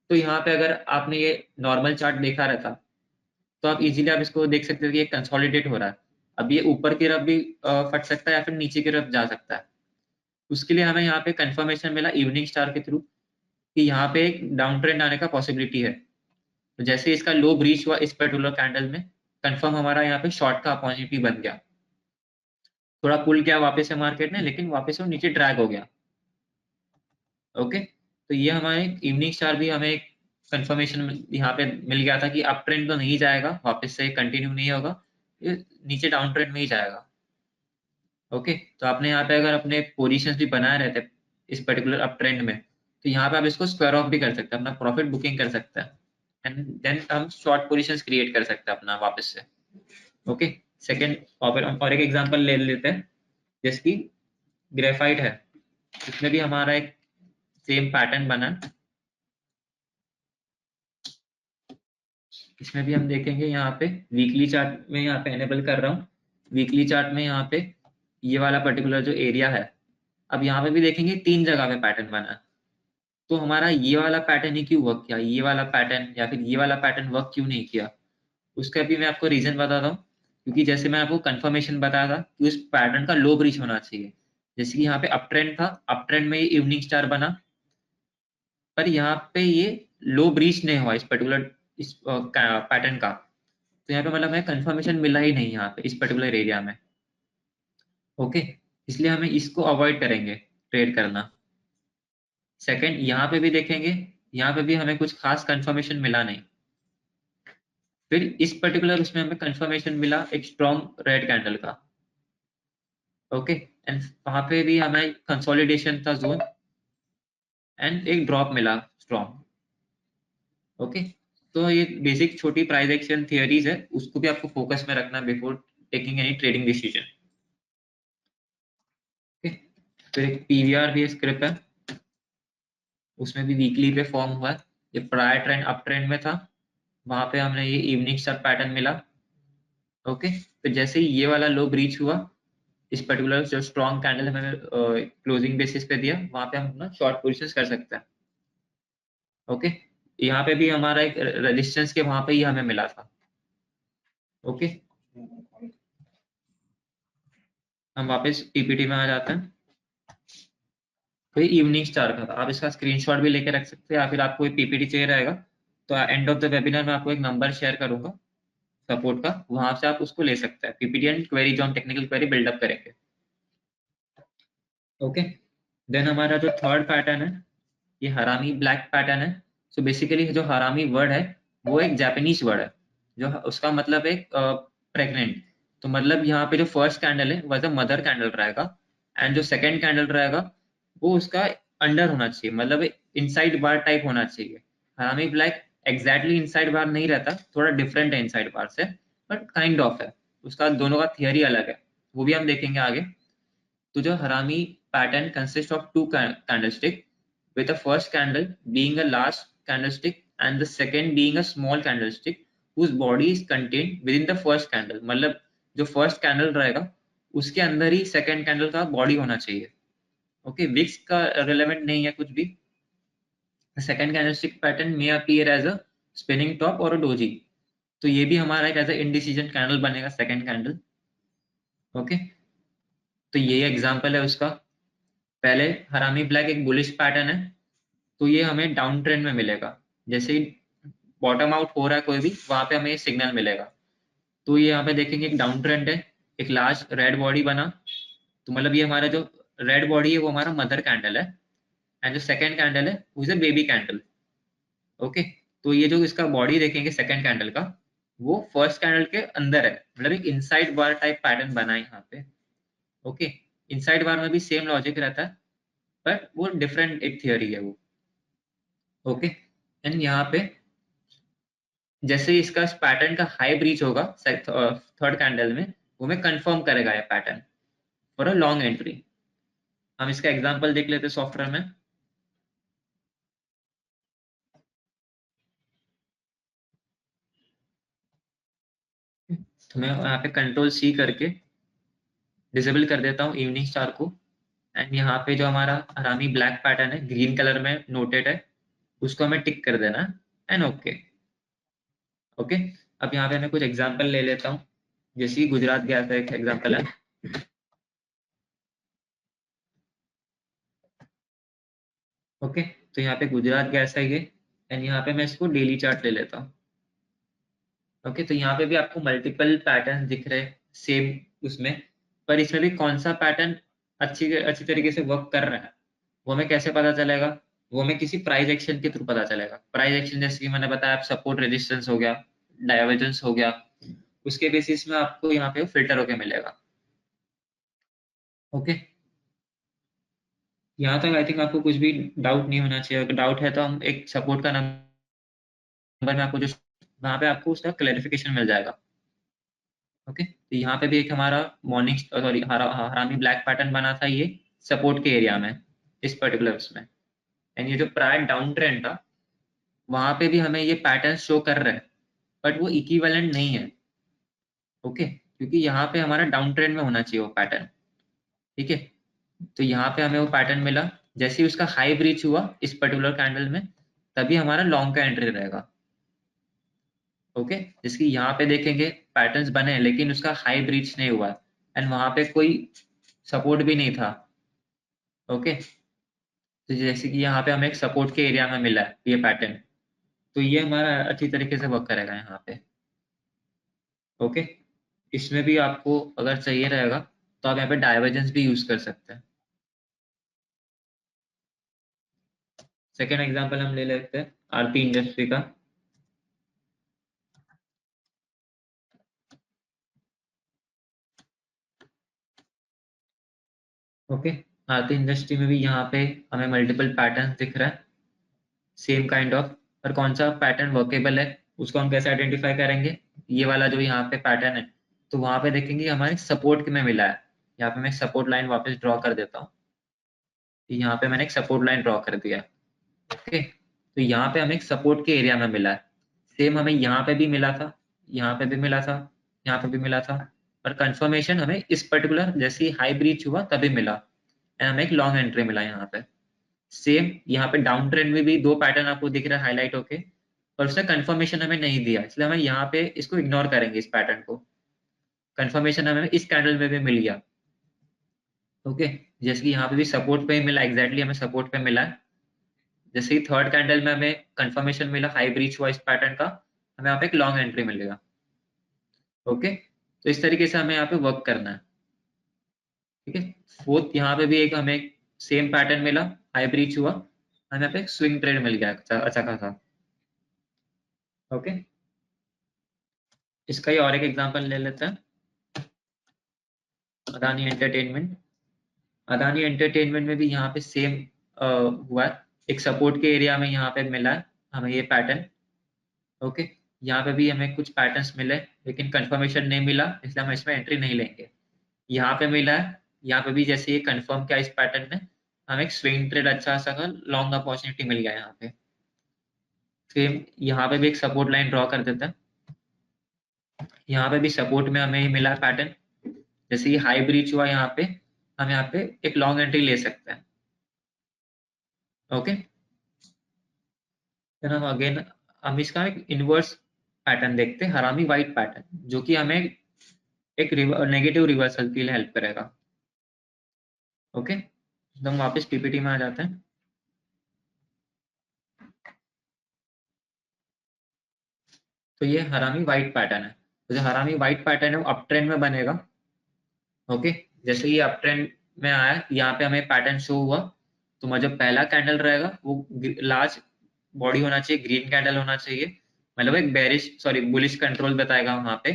तो यहाँ पे अगर आपने ये नॉर्मल चार्ट देखा रहता, तो आप इजीली आप इसको देख सकते हो कि ये कंसोलिडेट हो रहा है। अब ये ऊपर की तरफ भी फट सकता है या फिर नीचे की तरफ जा सकता है। उसके लिए हमें यहाँ पे कंफर्मेशन मिला इवनिंग स्टार के थ्रू कि यहाँ पे एक डाउन ट्रेंड आने का पॉसिबिलिटी है, तो जैसे इसका लो ब्रीच हुआ इस पर्टिकुलर कैंडल में, कंफर्म हमारा यहाँ पे शॉर्ट का अपॉर्चुनिटी बन गया। थोड़ा पुल किया वापस से मार्केट ने, लेकिन वापस वो नीचे ड्रैग हो गया। ओके, तो ये हमारे इवनिंग स्टार भी हमें कंफर्मेशन यहाँ पे मिल गया था कि अप ट्रेंड तो नहीं जाएगा, वापस से कंटिन्यू नहीं होगा, ये नीचे डाउन ट्रेंड में ही जाएगा। ओके, तो आपने यहाँ पे अगर अपने पोजीशंस भी बनाए रहते इस पर्टिकुलर अप ट्रेंड में, तो यहाँ पे आप इसको स्क्वायर ऑफ भी कर सकते हैं, अपना प्रॉफिट बुकिंग कर सकते हैं, एंड देन हम शॉर्ट पोजीशंस क्रिएट कर सकते हैं अपना वापस से। ओके, सेकेंड और एक एग्जांपल ले लेते हैं, जैसे कि ग्रेफाइट है, इसमें भी हमारा एक सेम पैटर्न बना। इसमें भी हम देखेंगे यहाँ पे वीकली चार्ट में, यहाँ पे एनेबल कर रहा हूँ वीकली चार्ट में, यहाँ पे ये वाला पर्टिकुलर जो एरिया है, अब यहाँ पे भी देखेंगे 3 जगह पे पैटर्न बना। तो हमारा ये वाला पैटर्न ही क्यों वर्क किया, ये वाला पैटर्न या फिर ये वाला पैटर्न वर्क क्यों नहीं किया, उसका भी मैं आपको रीजन बताता हूँ। क्योंकि जैसे मैं आपको कंफर्मेशन बताया था कि उस पैटर्न का लो ब्रीच होना चाहिए, जैसे कि यहाँ पे अप ट्रेंड था, अप ट्रेंड में ये इवनिंग स्टार बना, पर यहाँ पे ये लो ब्रीच नहीं हुआ इस पर्टिकुलर इस पैटर्न का। तो यहाँ पे मतलब हमें कंफर्मेशन मिला ही नहीं यहाँ पे इस पर्टिकुलर एरिया में। ओके, इसलिए हमें इसको अवॉइड करेंगे ट्रेड करना। सेकंड, यहाँ पे भी देखेंगे, यहाँ पे भी हमें कुछ खास कंफर्मेशन मिला नहीं। फिर इस पर्टिकुलर उसमें हमें कंफर्मेशन मिला एक स्ट्रॉन्ग रेड कैंडल का। ओके, एंड वहां पे भी हमें कंसोलिडेशन था जोन, एंड एक ड्रॉप मिला स्ट्रॉन्ग। ओके, तो ये बेसिक छोटी प्राइस एक्शन थियरीज है, उसको भी आपको फोकस में रखना before taking any trading decision. Okay, फिर एक पीवीआर भी स्क्रिप्ट है, उसमें भी वीकली पे फॉर्म हुआ है, ये प्रायर ट्रेंड अप ट्रेंड में था, वहां पे हमने ये इवनिंग स्टार पैटर्न मिला। ओके, तो जैसे ही ये वाला लो ब्रीच हुआ, इस पर्टिकुलर जो स्ट्रॉन्ग कैंडल हमें क्लोजिंग बेसिस पे दिया, वहां पे हम अपना शॉर्ट पोजिशन कर सकते हैं। ओके, यहाँ पे भी हमारा एक रेजिस्टेंस के वहां पे ही हमें मिला था। ओके, हम वापस पीपीटी में आ जाते हैं। तो ये इवनिंग स्टार का था, आप इसका स्क्रीनशॉट भी लेके रख सकते हैं, या फिर आपको पीपीटी चाहिए रहेगा तो एंड ऑफ द वेबिनार में आपको एक नंबर शेयर करूंगा सपोर्ट का, वहां से आप उसको ले सकते हैं, पीपीटी एंड क्वेरी जो हम टेक्निकल क्वेरी बिल्डअप करेंगे। ओके, देन हमारा जो थर्ड पैटर्न है, ये हरामी ब्लैक पैटर्न है। सो बेसिकली जो हरामी वर्ड है वो एक जापानीज वर्ड है, जो उसका मतलब है प्रेग्नेंट। तो मतलब यहाँ पे जो फर्स्ट कैंडल है वह मदर कैंडल रहेगा, एंड जो सेकंड कैंडल रहेगा वो उसका अंडर होना चाहिए, मतलब इनसाइड बार टाइप होना चाहिए। हरामी ब्लैक एग्जैक्टली इनसाइड बार नहीं रहता, थोड़ा डिफरेंट है इनसाइड बार से, बट काइंड ऑफ है, उसका दोनों का थियरी अलग है, वो भी हम देखेंगे आगे। तो जो harami pattern consist of two candlestick, with the first candle being a large candlestick and the second being a small candlestick whose body is contained within the first candle। मतलब जो फर्स्ट कैंडल रहेगा उसके अंदर ही सेकंड कैंडल का बॉडी होना चाहिए। ओके, विक्स का रिलेवेंट नहीं है कुछ भी। सेकंड कैंडलस्टिक पैटर्न में appear as a spinning top और डोजी, तो ये भी हमारा एक एज अ इनडिसीजन कैंडल बनेगा सेकंड कैंडल। ओके, तो ये एग्जांपल है उसका। पहले हरामी ब्लैक एक बुलिश पैटर्न है, तो ये हमें डाउन ट्रेंड में मिलेगा, जैसे ही बॉटम आउट हो रहा है कोई भी, वहां पे हमें सिग्नल मिलेगा। तो ये यहाँ पे देखेंगे एक डाउन ट्रेंड है, एक लार्ज रेड बॉडी बना, तो मतलब ये हमारा जो रेड बॉडी है वो हमारा मदर कैंडल है, एंड जो सेकंड कैंडल है वो is a baby candle. Okay, तो ये जो इसका बॉडी देखेंगे सेकंड कैंडल का, वो फर्स्ट कैंडल के अंदर है, मतलब एक इनसाइड बार टाइप पैटर्न बना है यहाँ पे। ओके, इनसाइड बार में भी सेम लॉजिक रहता है, बट वो डिफरेंट एक थियोरी है वो। ओके, एंड यहाँ पे जैसे ही इसका पैटर्न का हाई ब्रीच होगा थर्ड कैंडल में, वो हमें कंफर्म करेगा ये pattern for a long entry. हम इसका एग्जांपल देख लेते हैं सॉफ्टवेयर में। तो मैं यहाँ पे कंट्रोल सी करके डिसेबल कर देता हूँ इवनिंग स्टार को, एंड यहाँ पे जो हमारा हरामी ब्लैक पैटर्न है ग्रीन कलर में नोटेड है, उसको हमें टिक कर देना है, एंड ओके। ओके, अब यहाँ पे मैं कुछ एग्जांपल ले लेता हूँ, जैसे कि गुजरात गैस का एक एग्जांपल है। ओके, तो यहाँ पे गुजरात गैस है ये, एंड यहाँ पे मैं इसको डेली चार्ट ले लेता हूँ। ओके, तो यहाँ पे भी आपको मल्टीपल पैटर्न दिख रहे हैं सेम उसमें, पर इसमें भी कौन सा पैटर्न अच्छी अच्छी तरीके से वर्क कर रहा है वो हमें कैसे पता चलेगा? वो हमें किसी प्राइस एक्शन के थ्रू पता चलेगा। प्राइस एक्शन जैसे कि मैंने बताया, आप सपोर्ट रेजिस्टेंस हो गया, डाइवर्जेंस हो गया, उसके बेसिस में आपको यहाँ पे फिल्टर होके मिलेगा। ओके, यहाँ तक आई थिंक आपको कुछ भी डाउट नहीं होना चाहिए। अगर डाउट है तो हम एक सपोर्ट का नंबर में आपको जो वहाँ पे आपको उसका क्लैरिफिकेशन मिल जाएगा। ओके, तो यहाँ पे भी एक हमारा मॉर्निंग सॉरी हरामी ब्लैक पैटर्न बना था ये सपोर्ट के एरिया में, इस पर्टिकुलर उसमें। एंड ये जो प्रायर डाउन ट्रेंड था वहां पे भी हमें ये पैटर्न शो कर रहे हैं, बट वो इक्विवेलेंट नहीं है। ओके, क्योंकि यहाँ पे हमारा डाउन ट्रेंड में होना चाहिए वो पैटर्न। ठीक है, तो यहाँ पे हमें वो पैटर्न मिला, जैसे ही उसका हाई ब्रीच हुआ इस पर्टिकुलर कैंडल में, तभी हमारा लॉन्ग का एंट्री रहेगा। ओके, जिसकी यहाँ पे देखेंगे पैटर्न्स बने हैं लेकिन उसका हाई ब्रीच नहीं हुआ एंड वहां पे कोई सपोर्ट भी नहीं था। ओके, तो जैसे कि यहाँ पे हमें एक सपोर्ट के एरिया में मिला है ये पैटर्न, तो ये हमारा अच्छी तरीके से वर्क करेगा यहाँ पे। ओके, इसमें भी आपको अगर चाहिए रहेगा तो आप यहाँ पे डाइवर्जेंस भी यूज कर सकते हैं। सेकेंड एग्जांपल हम ले लेते हैं आरती इंडस्ट्री का। ओके, आरती इंडस्ट्री में भी यहाँ पे हमें मल्टीपल पैटर्न दिख रहा है सेम काइंड ऑफ, पर कौन सा पैटर्न वर्केबल है उसको हम कैसे आइडेंटिफाई करेंगे? ये वाला जो यहाँ पे पैटर्न है, तो वहां पे देखेंगे हमारे सपोर्ट में मिला है। यहाँ पे मैं सपोर्ट लाइन वापस ड्रॉ कर देता हूँ। यहाँ पे मैंने एक सपोर्ट लाइन ड्रॉ कर दिया। ओके, तो यहाँ पे हमें एक सपोर्ट के एरिया में मिला है। सेम हमें यहाँ पे भी मिला था, यहाँ पे भी मिला था, यहाँ पे भी मिला था, पर कंफर्मेशन हमें इस पर्टिकुलर जैसे ही हाई ब्रीच हुआ तभी मिला एंड हमें एक लॉन्ग एंट्री मिला यहाँ पे। सेम यहाँ पे डाउन ट्रेंड में भी दो पैटर्न आपको दिख रहा है हाईलाइट होके, पर उसने कंफर्मेशन हमें नहीं दिया, इसलिए हमें यहाँ पे इसको इग्नोर करेंगे इस पैटर्न को। कंफर्मेशन हमें इस कैंडल में भी मिल गया। ओके, जैसे कि यहाँ पे भी सपोर्ट पे ही मिला, एग्जैक्टली हमें सपोर्ट पे मिला है। जैसे ही थर्ड कैंडल में हमें कंफर्मेशन मिला, हाई ब्रीच हुआ इस पैटर्न का, हमें यहाँ पे एक लॉन्ग एंट्री मिलेगा। ओके, तो इस तरीके से हमें यहाँ पे वर्क करना है। ठीक है, फोर्थ यहाँ पे भी एक हमें सेम पैटर्न मिला, हाई ब्रीच हुआ, हमें यहाँ पे स्विंग ट्रेड मिल गया अच्छा अच्छा खासा। ओके, इसका ही और एक एग्जांपल ले लेते हैं, अदानी एंटरटेनमेंट। अदानी एंटरटेनमेंट में भी यहाँ पे सेम हुआ है, एक सपोर्ट के एरिया में यहाँ पे मिला है हमें ये पैटर्न। ओके, यहाँ पे भी हमें कुछ पैटर्न्स मिले लेकिन कंफर्मेशन नहीं मिला, इसलिए हम इसमें एंट्री नहीं लेंगे। यहाँ पे मिला है, यहाँ पे भी जैसे ये कंफर्म किया इस पैटर्न में, हमें एक स्विंग ट्रेड अच्छा सा लॉन्ग अपॉर्चुनिटी मिल गया यहाँ पे। फिर यहाँ पे भी एक सपोर्ट लाइन ड्रॉ कर देते हैं। यहाँ पे भी सपोर्ट में हमें मिला पैटर्न, जैसे ये हाई ब्रीच हुआ यहाँ पे, हम यहाँ पे एक लॉन्ग एंट्री ले सकते हैं। ओके, फिर हम अगेन हम इसका एक इनवर्स पैटर्न देखते हैं, हरामी वाइट पैटर्न, जो कि हमें एक नेगेटिव रिवर्सल के लिए हेल्प करेगा। ओके, तो हम वापस पीपीटी में आ जाते हैं। तो ये हरामी वाइट पैटर्न है, तो जो हरामी वाइट पैटर्न है वो अप ट्रेंड में बनेगा। ओके, जैसे ये अप ट्रेंड में आया, यहाँ पे हमें पैटर्न शो हुआ, तो हमारा जो पहला कैंडल रहेगा वो लार्ज बॉडी होना चाहिए, ग्रीन कैंडल होना चाहिए, मतलब एक बेरिश सॉरी बुलिश कंट्रोल बताएगा वहां पे।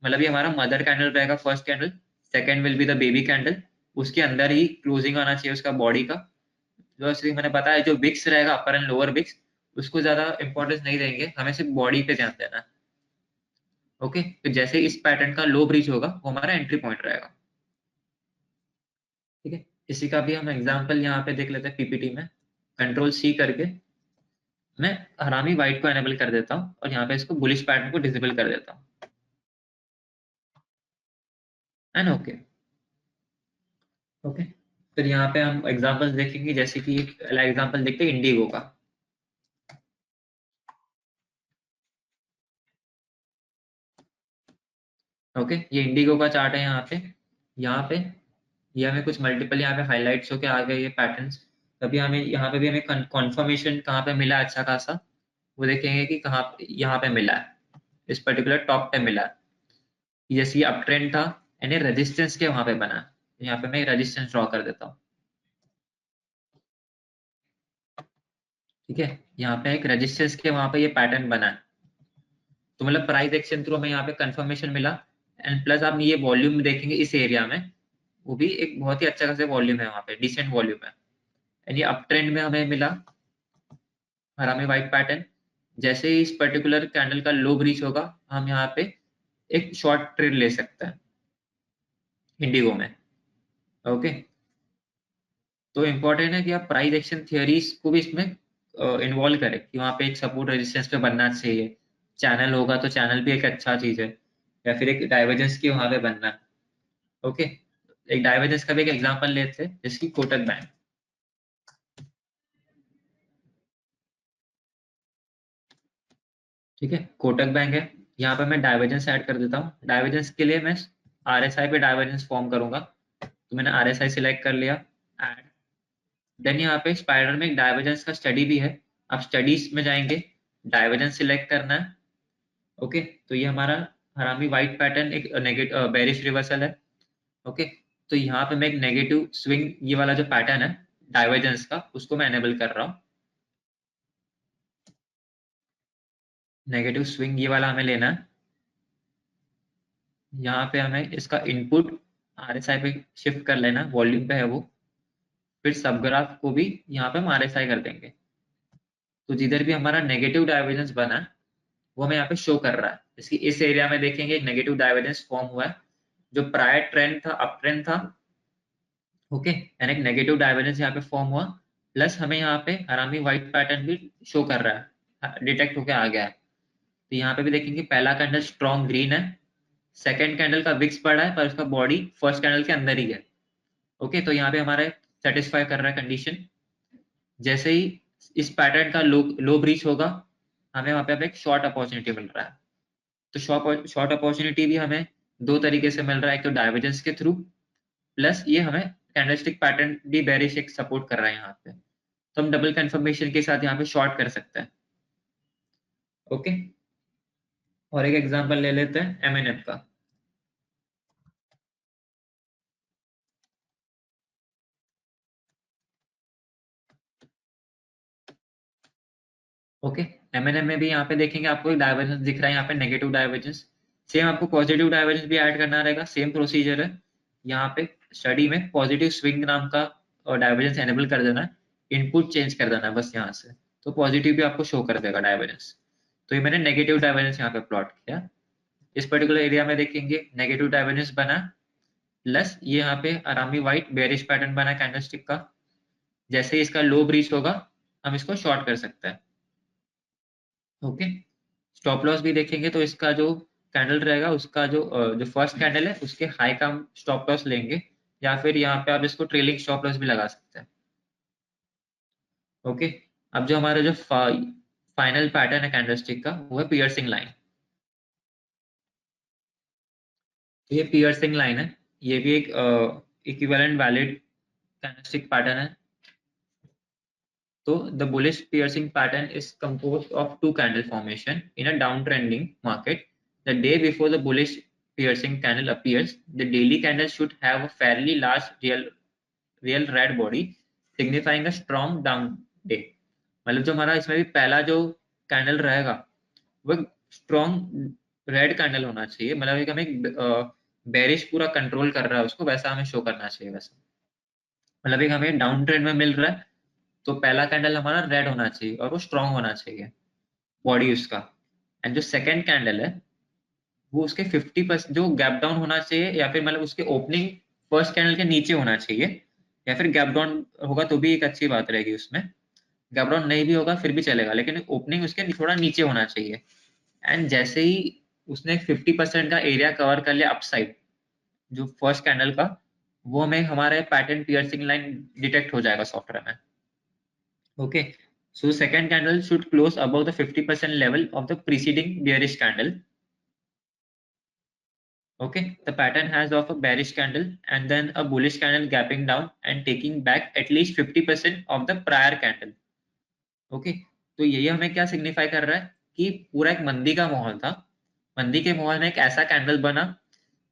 मतलब ये हमारा मदर कैंडल रहेगा first candle, second will be the baby candle, उसके अंदर ही क्लोजिंग आना चाहिए उसका बॉडी का। जो जैसे मैंने बताया, जो विक्स रहेगा अपर एंड लोअर विक्स, उसको ज्यादा इंपॉर्टेंस नहीं देंगे, हमें सिर्फ बॉडी पे ध्यान देना है। ओके, तो जैसे इस पैटर्न का लो ब्रीच होगा वो हमारा एंट्री पॉइंट रहेगा। ठीक है, इसी का भी हम एग्जांपल यहाँ पे देख लेते हैं पीपीटी में। कंट्रोल सी करके मैं हरामी वाइट को एनेबल कर देता हूँ और यहाँ पे इसको बुलिश पैटर्न को डिसेबल कर देता हूँ। एंड ओके, ओके, फिर यहाँ पे हम एग्जांपल्स देखेंगे, जैसे कि एक एग्जांपल देखते हैं इंडिगो का। ओके, ये इंडिगो का चार्ट है यहाँ पे ये हमें कुछ मल्टीपल यहाँ पे हाईलाइट्स होके आ गए ये पैटर्न्स। तभी हमें यहाँ पे भी हमें कॉन्फर्मेशन कहाँ पे मिला अच्छा खासा, वो देखेंगे कि कहाँ यहाँ पे मिला है। इस पर्टिकुलर टॉप पे मिला। जैसे ये अप ट्रेंड था एंड ये रेजिस्टेंस के वहां पे बना, यहाँ पे मैं रेजिस्टेंस ड्रॉ कर देता हूँ। ठीक है, यहाँ पे एक रेजिस्टेंस के वहां पे ये पैटर्न बना है, तो मतलब प्राइस एक्शन थ्रू हमें यहाँ पे कंफर्मेशन मिला। एंड प्लस आप ये वॉल्यूम देखेंगे इस एरिया में, वो भी एक बहुत ही अच्छा खासा वॉल्यूम है, वहाँ पे डिसेंट वॉल्यूम है। एंड ये अप ट्रेंड में हमें मिला हरामी वाइट पैटर्न। जैसे ही इस पर्टिकुलर कैंडल का लो ब्रीच होगा, हम यहाँ पे एक शॉर्ट ट्रेड ले सकते हैं इंडिगो में। ओके, तो इम्पोर्टेंट है कि आप प्राइस एक्शन थियरीज को भी इसमें इन्वॉल्व करें, कि वहाँ पे एक सपोर्ट रेजिस्टेंस पे बनना चाहिए, चैनल होगा तो चैनल भी एक अच्छा चीज है, या फिर एक डाइवर्जेंस की वहां पे बनना। ओके, एक डाइवर्जेंस का भी एक एग्जांपल लेते हैं, जिसकी कोटक बैंक। ठीक है, कोटक बैंक है, यहाँ पे मैं डाइवर्जेंस ऐड कर देता हूँ। डाइवर्जेंस के लिए मैं आरएसआई पे डाइवर्जेंस फॉर्म करूंगा, तो मैंने आरएसआई सिलेक्ट कर लिया, ऐड। देन यहाँ पे स्पाइडर में एक डाइवर्जेंस का स्टडी भी है, आप स्टडीज में जाएंगे, डाइवर्जेंस सिलेक्ट करना है। ओके, तो ये हमारा हरामी वाइट पैटर्न एक नेगेटिव बेरिश रिवर्सल है। ओके, तो यहाँ पे मैं एक नेगेटिव स्विंग, ये वाला जो पैटर्न है डाइवर्जेंस का, उसको मैं एनेबल कर रहा हूँ। नेगेटिव स्विंग ये वाला हमें लेना है। यहाँ पे हमें इसका इनपुट आरएसआई पे शिफ्ट कर लेना, वॉल्यूम पे है वो। फिर सब ग्राफ को भी यहाँ पे हम आरएसआई कर देंगे, तो जिधर भी हमारा नेगेटिव डाइवर्जेंस बना वो हमें यहाँ पे शो कर रहा है। इसकी इस एरिया में देखेंगे एक नेगेटिव डाइवर्जेंस फॉर्म हुआ है, जो प्रायर ट्रेंड था अप ट्रेंड था। ओके, एंड एक नेगेटिव डाइवर्जेंस यहाँ पे फॉर्म हुआ, प्लस हमें यहाँ पे हरामी व्हाइट पैटर्न भी शो कर रहा है, डिटेक्ट होके आ गया है। तो यहाँ पे भी देखेंगे पहला कैंडल स्ट्रॉन्ग ग्रीन है, सेकेंड कैंडल का विक्स बड़ा है पर उसका बॉडी फर्स्ट कैंडल के अंदर ही है। ओके, तो यहाँ पे हमारा सेटिस्फाई कर रहा है कंडीशन। जैसे ही इस पैटर्न का लो लो ब्रीच होगा, हमें वहां पे अब एक शॉर्ट अपॉर्चुनिटी मिल रहा है। तो शॉर्ट अपॉर्चुनिटी भी हमें दो तरीके से मिल रहा है, एक तो डाइवर्जेंस के थ्रू, प्लस ये हमें कैंडलस्टिक पैटर्न भी बेरिश एक सपोर्ट कर रहा है यहाँ पे, तो हम डबल कंफर्मेशन के साथ यहाँ पे शॉर्ट कर सकते हैं। ओके, और एक एग्जांपल ले लेते हैं एमएनएफ का। ओके, एमएनएफ में भी यहाँ पे देखेंगे आपको एक डाइवर्जेंस दिख रहा है, यहाँ पे नेगेटिव डाइवर्जेंस। सेम आपको पॉजिटिव डाइवर्जेंस भी ऐड करना रहेगा, सेम प्रोसीजर है। यहाँ पे स्टडी में पॉजिटिव स्विंग नाम का डाइवर्जेंस एनेबल कर देना है, इनपुट चेंज कर देना है बस यहाँ से, तो पॉजिटिव भी आपको शो कर देगा डाइवर्जेंस। तो ये मैंने नेगेटिव डाइवर्जेंस यहाँ पे प्लॉट किया। इस पर्टिकुलर एरिया में देखेंगे नेगेटिव डाइवर्जेंस बना, प्लस ये यहाँ पे आरामी व्हाइट बेरिश पैटर्न बना कैंडलस्टिक का। जैसे ही इसका लो ब्रीच होगा, हम इसको शॉर्ट कर सकते हैं। ओके, स्टॉप लॉस भी देखेंगे तो इसका जो कैंडल रहेगा, उसका जो फर्स्ट कैंडल है उसके हाई का हम स्टॉप लॉस लेंगे, या फिर यहाँ पे आप इसको ट्रेलिंग स्टॉप लॉस भी लगा सकते हैं। ओके, अब जो हमारा जो फाइनल पैटर्न है कैंडलस्टिक का, वो है पियर्सिंग लाइन। तो ये पियर्सिंग लाइन है, ये भी एक इक्विवेलेंट वैलिड कैंडलस्टिक पैटर्न है। So the bullish piercing pattern is composed of two candle formation in a downtrending market. The day before the bullish piercing candle appears, the daily candle should have a fairly large real red body, signifying a strong down day. मतलब जो हमारा इसमें भी पहला जो कैंडल रहेगा वो स्ट्रॉन्ग रेड कैंडल होना चाहिए, मतलब एक हमें बेरिश पूरा कंट्रोल कर रहा है उसको, वैसा हमें शो करना चाहिए। वैसा मतलब एक हमें डाउन ट्रेंड में मिल रहा है, तो पहला कैंडल हमारा रेड होना चाहिए और वो स्ट्रांग होना चाहिए बॉडी उसका। एंड जो सेकंड कैंडल है वो उसके 50% जो गैप डाउन होना चाहिए, या फिर मतलब उसके ओपनिंग फर्स्ट कैंडल के नीचे होना चाहिए, या फिर गैप डाउन होगा तो भी एक अच्छी बात रहेगी उसमें। गैप डाउन नहीं भी होगा फिर भी चलेगा, लेकिन ओपनिंग उसके थोड़ा नीचे होना चाहिए। एंड जैसे ही उसने 50% का एरिया कवर कर लिया अपसाइड जो फर्स्ट कैंडल का, वो हमें हमारे पैटर्न पियर्सिंग लाइन डिटेक्ट हो जाएगा सॉफ्टवेयर में। Okay, so second candle should close above the 50% level of the preceding bearish candle. Okay, the pattern has of a bearish candle and then a bullish candle gapping down and taking back at least 50% of the prior candle. Okay, तो यही हमें क्या सिग्निफाई कर रहा है कि पूरा एक मंदी का माहौल था, मंदी के माहौल में एक ऐसा कैंडल बना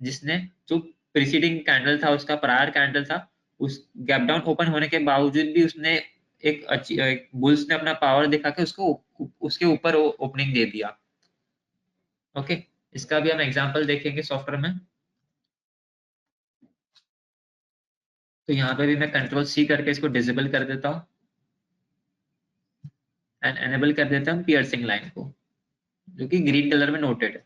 जिसने जो प्रीसीडिंग कैंडल था, उसका प्रायर कैंडल था, उस गैप डाउन ओपन होने के बावजूद भी उसने एक बुल्स ने अपना पावर दिखा के उसको उसके ऊपर ओपनिंग दे दिया। ओके, इसका भी हम एग्जांपल देखेंगे सॉफ्टवेयर में। तो यहाँ पे भी मैं कंट्रोल सी करके इसको डिसेबल कर देता हूँ एंड एनेबल कर देता हूँ पियर्सिंग लाइन को, जो कि ग्रीन कलर में नोटेड है।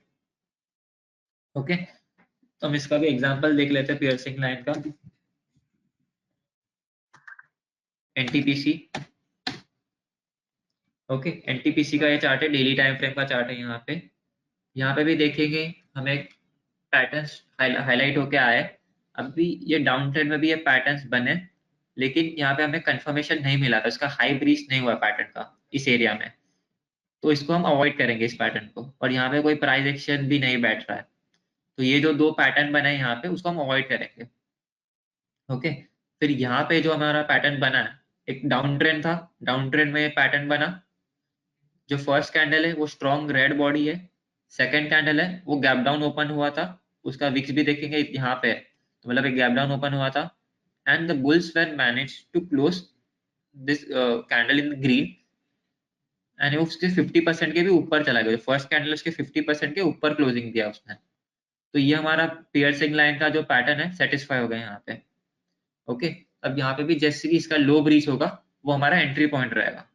ओके, तो हम इसका भी एग्जांपल देख लेते हैं पियर्सिंग लाइन का। एनटीपीसी, ओके, एनटीपीसी का ये चार्ट है, डेली टाइम फ्रेम का चार्ट है। यहाँ पे भी देखेंगे हमें पैटर्न्स हाईलाइट होके आए। अभी ये डाउन ट्रेंड में भी ये पैटर्न्स बने, लेकिन यहाँ पे हमें कंफर्मेशन नहीं मिला था, इसका हाई ब्रीच नहीं हुआ पैटर्न का इस एरिया में, तो इसको हम अवॉइड करेंगे इस पैटर्न को। और यहाँ पे कोई प्राइस एक्शन भी नहीं बैठ रहा है, तो ये जो दो पैटर्न बने यहाँ पे उसको हम अवॉइड करेंगे। ओके, फिर यहाँ पे जो हमारा पैटर्न बना है, एक डाउन ट्रेंड था, डाउन ट्रेंड में पैटर्न बना। जो फर्स्ट कैंडल है वो स्ट्रॉन्ग रेड बॉडी है, सेकंड कैंडल है वो गैप डाउन ओपन हुआ था, उसका विक्स भी देखेंगे यहाँ पे है, तो मतलब एक गैप डाउन ओपन हुआ था and the bulls were manage to close this candle in green and वो उसके 50% के भी ऊपर चला गया। फर्स्ट कैंडल उसके 50% के ऊपर क्लोजिंग दिया उसने, तो ये हमारा पियर्सिंग लाइन का जो पैटर्न है सेटिस्फाई हो गया यहाँ पे। ओके, अब यहाँ पे भी जैसे कि इसका लो ब्रीच होगा वो हमारा एंट्री पॉइंट रहेगा।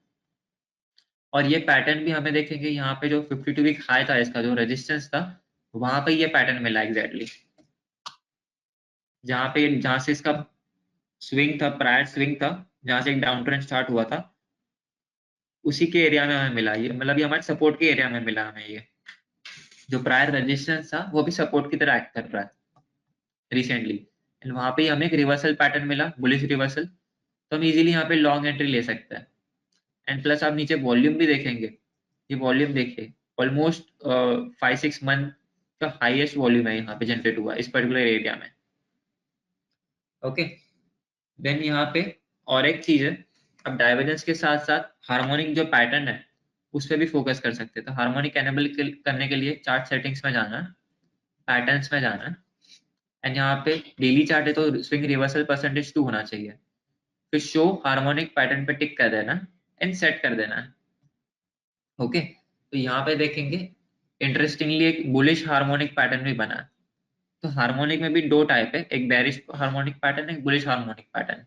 और ये पैटर्न भी हमें देखेंगे यहाँ पे जो 52 वीक हाई था, इसका जो रेजिस्टेंस था, वहां पे ये पैटर्न मिला एग्जैक्टली, जहां से इसका स्विंग था, प्रायर स्विंग था, जहां से एक डाउन ट्रेंड स्टार्ट हुआ था, उसी के एरिया में हमें मिला ये, मतलब ये हमारे सपोर्ट के एरिया में मिला हमें ये। जो प्रायर रेजिस्टेंस था वो भी सपोर्ट की तरह एक्ट कर रहा है रिसेंटली, एंड वहां पे हमें एक रिवर्सल पैटर्न मिला, बुलिश रिवर्सल, तो हम इजीली यहाँ पे लॉन्ग एंट्री ले सकते हैं। एंड प्लस आप नीचे वॉल्यूम भी देखेंगे, ये वॉल्यूम देखिए ऑलमोस्ट 5-6 मंथ का हाईएस्ट वॉल्यूम है यहाँ पे जनरेट हुआ इस पर्टिकुलर एरिया में। ओके, देन यहाँ पे और एक चीज है, अब डाइवर्जेंस के साथ साथ हार्मोनिक जो पैटर्न है उस पर भी फोकस कर सकते हैं। तो हार्मोनिक एनेबल करने के लिए चार्ट सेटिंग्स में जाना है, पैटर्न्स में जाना है, एंड यहाँ पे डेली चार्ट है तो स्विंग रिवर्सल परसेंटेज 2 होना चाहिए, फिर शो हार्मोनिक पैटर्न पे टिक कर देना एंड सेट कर देना है। ओके, तो यहाँ पे देखेंगे इंटरेस्टिंगली एक बुलिश हार्मोनिक पैटर्न भी बना है। तो हार्मोनिक में भी दो टाइप है, एक बेरिश हार्मोनिक पैटर्न, एक बुलिश हार्मोनिक पैटर्न।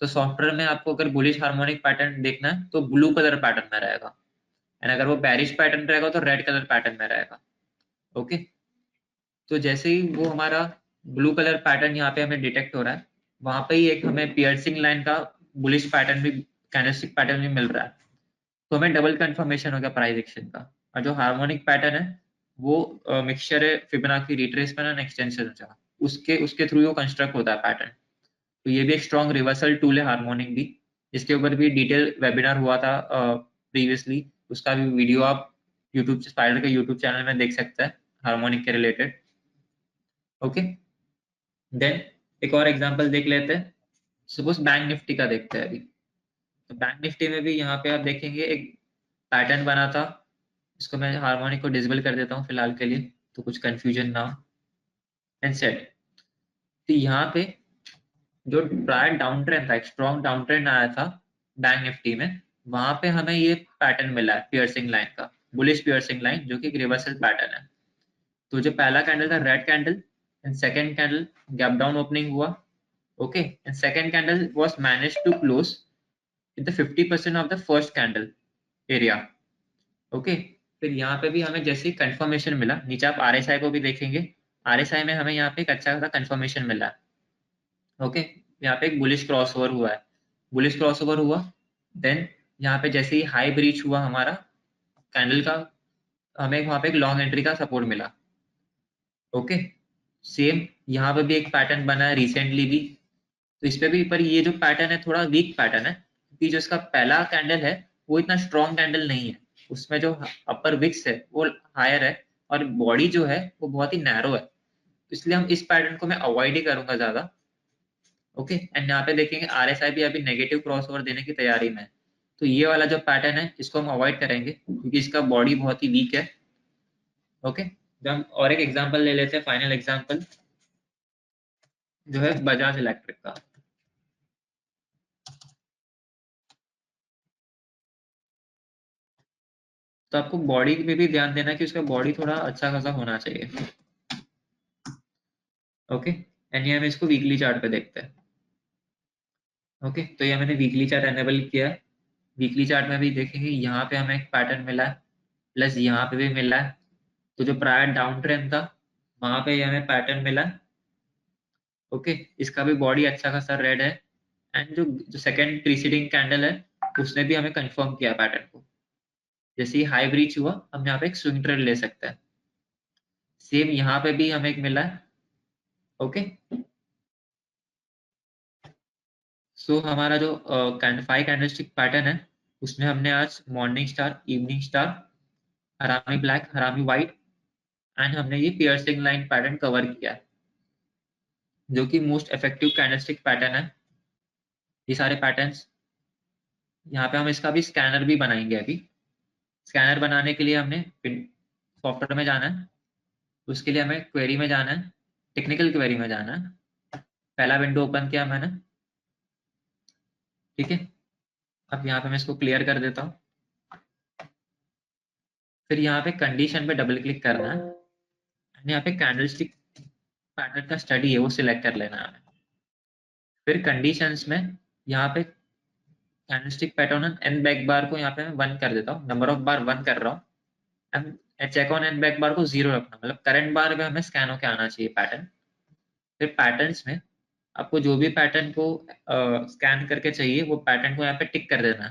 तो सॉफ्टवेयर में आपको अगर बुलिश हार्मोनिक पैटर्न देखना है तो ब्लू कलर पैटर्न में रहेगा, एंड अगर वो बेरिश पैटर्न रहेगा तो रेड कलर पैटर्न में रहेगा। ओके, तो जैसे ही वो हमारा ब्लू कलर पैटर्न यहाँ पे हमें डिटेक्ट हो रहा है, वहां पे ही एक हमें पियर्सिंग लाइन का बुलिश पैटर्न भी, कैंडलस्टिक पैटर्न भी मिल रहा है, तो हमें डबल कंफर्मेशन हो गया प्राइस एक्शन का। और जो हार्मोनिक पैटर्न है वो मिक्सचर है फिबोनाची रिट्रेसमेंट एंड एक्सटेंशन का, उसके उसके थ्रू वो कंस्ट्रक्ट होता है पैटर्न। तो ये भी एक स्ट्रॉन्ग रिवर्सल टूल है हार्मोनिक भी, इसके ऊपर भी डिटेल वेबिनार हुआ था प्रीवियसली, उसका भी वीडियो आप यूट्यूब स्पाइडर के यूट्यूब चैनल में देख सकते हैं हार्मोनिक के रिलेटेड। ओके, देन एक और एग्जांपल देख लेते हैं, सपोज बैंक निफ्टी का देखते हैं अभी। तो बैंक निफ्टी में भी यहाँ पे आप देखेंगे एक पैटर्न बना था, इसको मैं हार्मोनिक को डिसेबल कर देता हूँ फिलहाल के लिए, तो कुछ कंफ्यूजन ना हो, एंड सेट। तो यहाँ पे जो प्रायर डाउन ट्रेंड था, एक स्ट्रॉन्ग डाउन ट्रेंड आया था बैंक निफ्टी में, वहां पे हमें ये पैटर्न मिला है पियर्सिंग लाइन का, बुलिश पियर्सिंग लाइन, जो कि एक रिवर्सल पैटर्न है। तो जो पहला कैंडल था red candle, and second candle gap down opening हुआ। Okay, and second candle was manage to close in the 50% of the first candle area. Okay, फिर यहाँ पे भी हमें जैसे कंफर्मेशन मिला, नीचे आप आरएसआई को भी देखेंगे, आरएसआई में हमें यहाँ पे एक अच्छा सा कंफर्मेशन मिला। ओके, यहाँ पे एक बुलिश क्रॉसओवर हुआ है, बुलिश क्रॉसओवर हुआ, देन यहाँ पे जैसे ही हाई ब्रीच हुआ हमारा कैंडल का, हमें वहां पे एक लॉन्ग एंट्री का सपोर्ट मिला। ओके, सेम यहाँ पे भी एक पैटर्न बना है रिसेंटली भी, तो इस पे भी, पर ये जो पैटर्न है थोड़ा वीक पैटर्न है, क्योंकि जो इसका पहला कैंडल है वो इतना स्ट्रॉन्ग कैंडल नहीं है, उसमें जो अपर विक्स है वो हायर है, और बॉडी जो है वो बहुत ही नैरो है, इसलिए हम इस पैटर्न को मैं अवॉइड ही करूंगा ज्यादा। ओके, एंड यहाँ पे देखेंगे आरएसआई भी अभी नेगेटिव क्रॉसओवर देने की तैयारी में है, तो ये वाला जो पैटर्न है इसको हम अवॉइड करेंगे क्योंकि इसका बॉडी बहुत ही वीक है। ओके, जब हम और एक एग्जांपल ले लेते हैं, फाइनल एग्जांपल जो है बजाज इलेक्ट्रिक का। तो आपको बॉडी में भी ध्यान देना कि उसका बॉडी थोड़ा अच्छा खासा होना चाहिए। ओके, एंड ये हम इसको वीकली चार्ट पे देखते हैं। ओके, तो ये मैंने वीकली चार्ट एनेबल किया है। वीकली चार्ट में भी देखेंगे यहाँ पे हमें एक पैटर्न मिला है, प्लस यहाँ पे भी मिला है। तो जो प्रायर डाउन ट्रेंड था वहां पे हमें पैटर्न मिला है। ओके, इसका भी बॉडी अच्छा खासा रेड है, एंड जो जो सेकंड प्रीसीडिंग कैंडल है उसने भी हमें कंफर्म किया पैटर्न को। जैसे ही हाई ब्रीच हुआ हम यहाँ पे एक स्विंग ट्रेड ले सकते हैं। सेम यहाँ पे भी हमें एक मिला है। ओके, सो हमारा जो फाइव कैंडलस्टिक पैटर्न है उसमें हमने आज मॉर्निंग स्टार, इवनिंग स्टार, हरामी ब्लैक, हरामी व्हाइट, एंड हमने ये पियर्सिंग लाइन पैटर्न कवर किया है, जो कि मोस्ट इफेक्टिव कैंडलस्टिक पैटर्न है। ये सारे पैटर्न्स यहाँ पे हम इसका भी स्कैनर भी बनाएंगे अभी। स्कैनर बनाने के लिए हमने सॉफ्टवेयर में जाना है, उसके लिए हमें क्वेरी में जाना है, टेक्निकल क्वेरी में जाना है। पहला विंडो ओपन किया मैंने, ठीक है। अब यहाँ पे मैं इसको क्लियर कर देता हूँ। फिर यहाँ पे कंडीशन पे डबल क्लिक करना है, यहाँ पे कैंडलस्टिक पैटर्न का स्टडी है वो सिलेक्ट कर लेना है। फिर कंडीशंस में यहाँ पे कैंडलस्टिक पैटर्न एंड बैक बार को यहाँ पे मैं 1 कर देता हूँ, नंबर ऑफ बार 1 कर रहा हूँ। चेक ऑन एंड बैक बार को 0 रखना, मतलब करंट बार में हमें स्कैन होके आना चाहिए पैटर्न। फिर पैटर्न्स में आपको जो भी पैटर्न को स्कैन करके चाहिए वो पैटर्न को यहाँ पे टिक कर देना।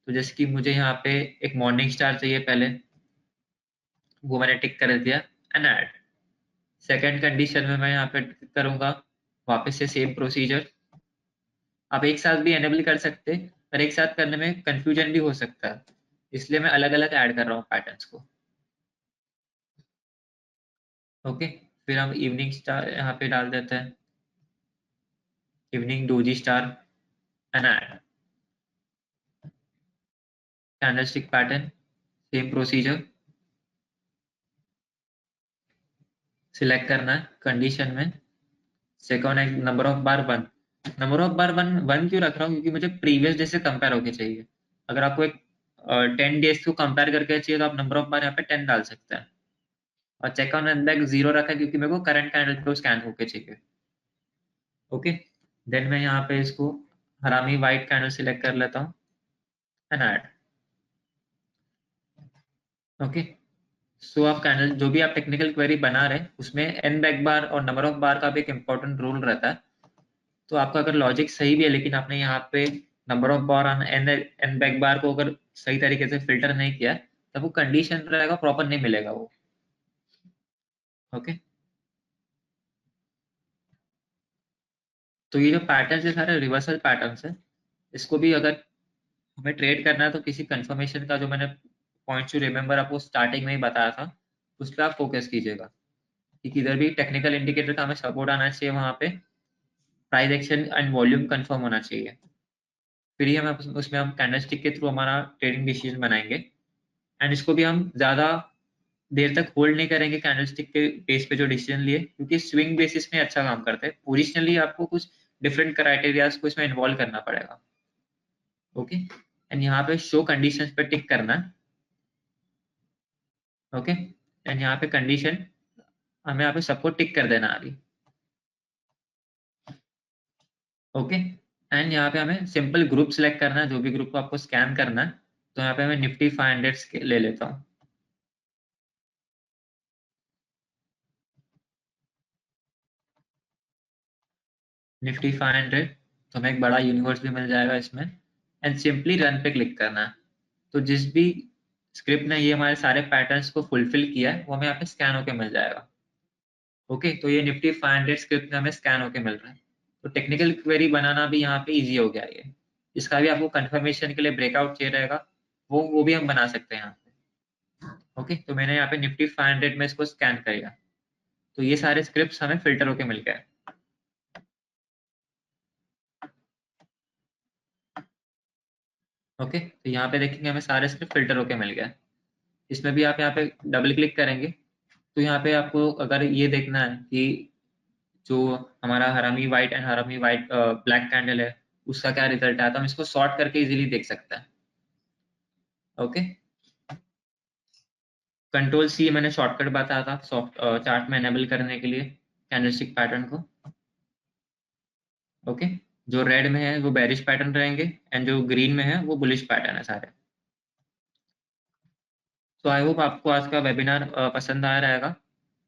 तो जैसे कि मुझे यहाँ पे एक मॉर्निंग स्टार चाहिए पहले, वो मैंने टिक कर दिया, एंड ऐड। सेकेंड कंडीशन में मैं यहाँ पे टिक करूंगा, वापस से सेम प्रोसीजर। आप एक साथ भी एनेबल कर सकते हैं, पर एक साथ करने में कंफ्यूजन भी हो सकता है, इसलिए मैं अलग अलग ऐड कर रहा हूँ पैटर्न्स को। ओके, फिर हम इवनिंग स्टार यहाँ पे डाल देते हैं, evening doji star, and add candlestick pattern, same procedure. Select करना है कंडीशन में, second number of bar 1। Number of बार 1 क्यों रख रहा हूँ, क्योंकि मुझे प्रीवियस डे से कंपेयर होके चाहिए। अगर आपको एक 10 डेज को कंपेयर करके चाहिए तो आप नंबर ऑफ बार यहाँ पे 10 डाल सकते हैं। और चेक ऑन एंड बैक 0 रखा है क्योंकि मेरे को करंट कैंडल को स्कैन होके चाहिए। ओके, देन मैं यहाँ पे इसको हरामी व्हाइट कैंडल सिलेक्ट कर लेता हूँ, एंड ऐड। ओके, सो आप कैंडल जो भी आप टेक्निकल क्वेरी बना रहे हैं उसमें एन बैक बार और नंबर ऑफ बार का भी एक इंपॉर्टेंट रोल रहता है। तो आपका अगर लॉजिक सही भी है लेकिन आपने यहाँ पे नंबर ऑफ बार और एन बैक बार को अगर सही तरीके से फिल्टर नहीं किया तब वो कंडीशन रहेगा, प्रॉपर नहीं मिलेगा वो। ओके, तो ये जो पैटर्न है सारे रिवर्सल पैटर्न्स है। इसको भी अगर हमें ट्रेड करना है तो किसी कंफर्मेशन का जो मैंने पॉइंट टू रिमेंबर आपको स्टार्टिंग में ही बताया था उस पर आप फोकस कीजिएगा कि किधर भी टेक्निकल इंडिकेटर का हमें सपोर्ट आना चाहिए, वहां पे price action and volume confirm होना चाहिए। फिर ही हम उसमें हम कैंडलस्टिक के थ्रू हमारा ट्रेडिंग डिसीजन बनाएंगे। एंड इसको भी हम ज्यादा देर तक होल्ड नहीं करेंगे कैंडलस्टिक के बेस पे जो डिसीजन लिए, क्योंकि स्विंग बेसिस में अच्छा काम करते हैं। पोजिशनली आपको कुछ डिफरेंट क्राइटेरियाज को इसमें इन्वॉल्व करना पड़ेगा। ओके, एंड यहाँ पे शो कंडीशंस पे टिक करना है। ओके, एंड यहाँ पे कंडीशन हमें यहाँ पे सबको टिक कर देना अभी। ओके, एंड यहाँ पे हमें सिंपल ग्रुप सिलेक्ट करना है, जो भी ग्रुप को आपको स्कैन करना है। तो यहाँ पे मैं निफ्टी 500 ले लेता हूँ। निफ्टी 500, तो हमें एक बड़ा यूनिवर्स भी मिल जाएगा इसमें। एंड सिंपली रन पे क्लिक करना है। तो जिस भी स्क्रिप्ट ने ये हमारे सारे पैटर्न्स को फुलफिल किया है वो हमें यहाँ पे स्कैन होके मिल जाएगा। ओके, तो ये निफ्टी 500 स्क्रिप्ट में हमें स्कैन होके मिल रहा है। तो टेक्निकल क्वेरी बनाना भी यहाँ पे इजी हो गया है ये। इसका भी आपको कंफर्मेशन के लिए ब्रेकआउट चाहिए रहेगा, वो भी हम बना सकते हैं यहाँ पे। ओके, तो मैंने यहाँ पे निफ्टी 500 में इसको स्कैन किया, तो ये सारे स्क्रिप्ट हमें फिल्टर होके मिल गए। ओके, तो यहाँ पे देखेंगे हमें सारे स्क्रिप्ट फिल्टर होके मिल गए। इसमें भी आप यहाँ पे डबल क्लिक करेंगे तो यहाँ पे आपको अगर ये देखना है कि जो हमारा हरामी वाइट एंड हरामी वाइट ब्लैक कैंडल है उसका क्या रिजल्ट आया, तो हम इसको सॉर्ट करके इजीली देख सकते हैं। ओके, कंट्रोल सी मैंने शॉर्टकट बताया था सॉफ्ट चार्ट में एनेबल करने के लिए कैंडलस्टिक पैटर्न को। ओके, जो रेड में है वो बेरिश पैटर्न रहेंगे एंड जो ग्रीन में है वो बुलिश पैटर्न है सारे। तो आई होप आपको आज का वेबिनार पसंद आया रहेगा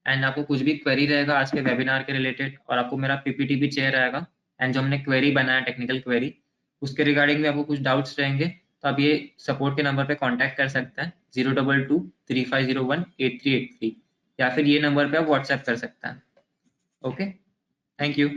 एंड आपको कुछ भी क्वेरी रहेगा आज के वेबिनार के रिलेटेड, और आपको मेरा पीपीटी भी चाहिए रहेगा एंड जो हमने क्वेरी बनाया टेक्निकल क्वेरी उसके रिगार्डिंग में आपको कुछ डाउट्स रहेंगे तो आप ये सपोर्ट के नंबर पे कांटेक्ट कर सकते हैं 022-3501-8383 या फिर ये नंबर पे आप व्हाट्सएप कर सकते हैं। Okay, thank you.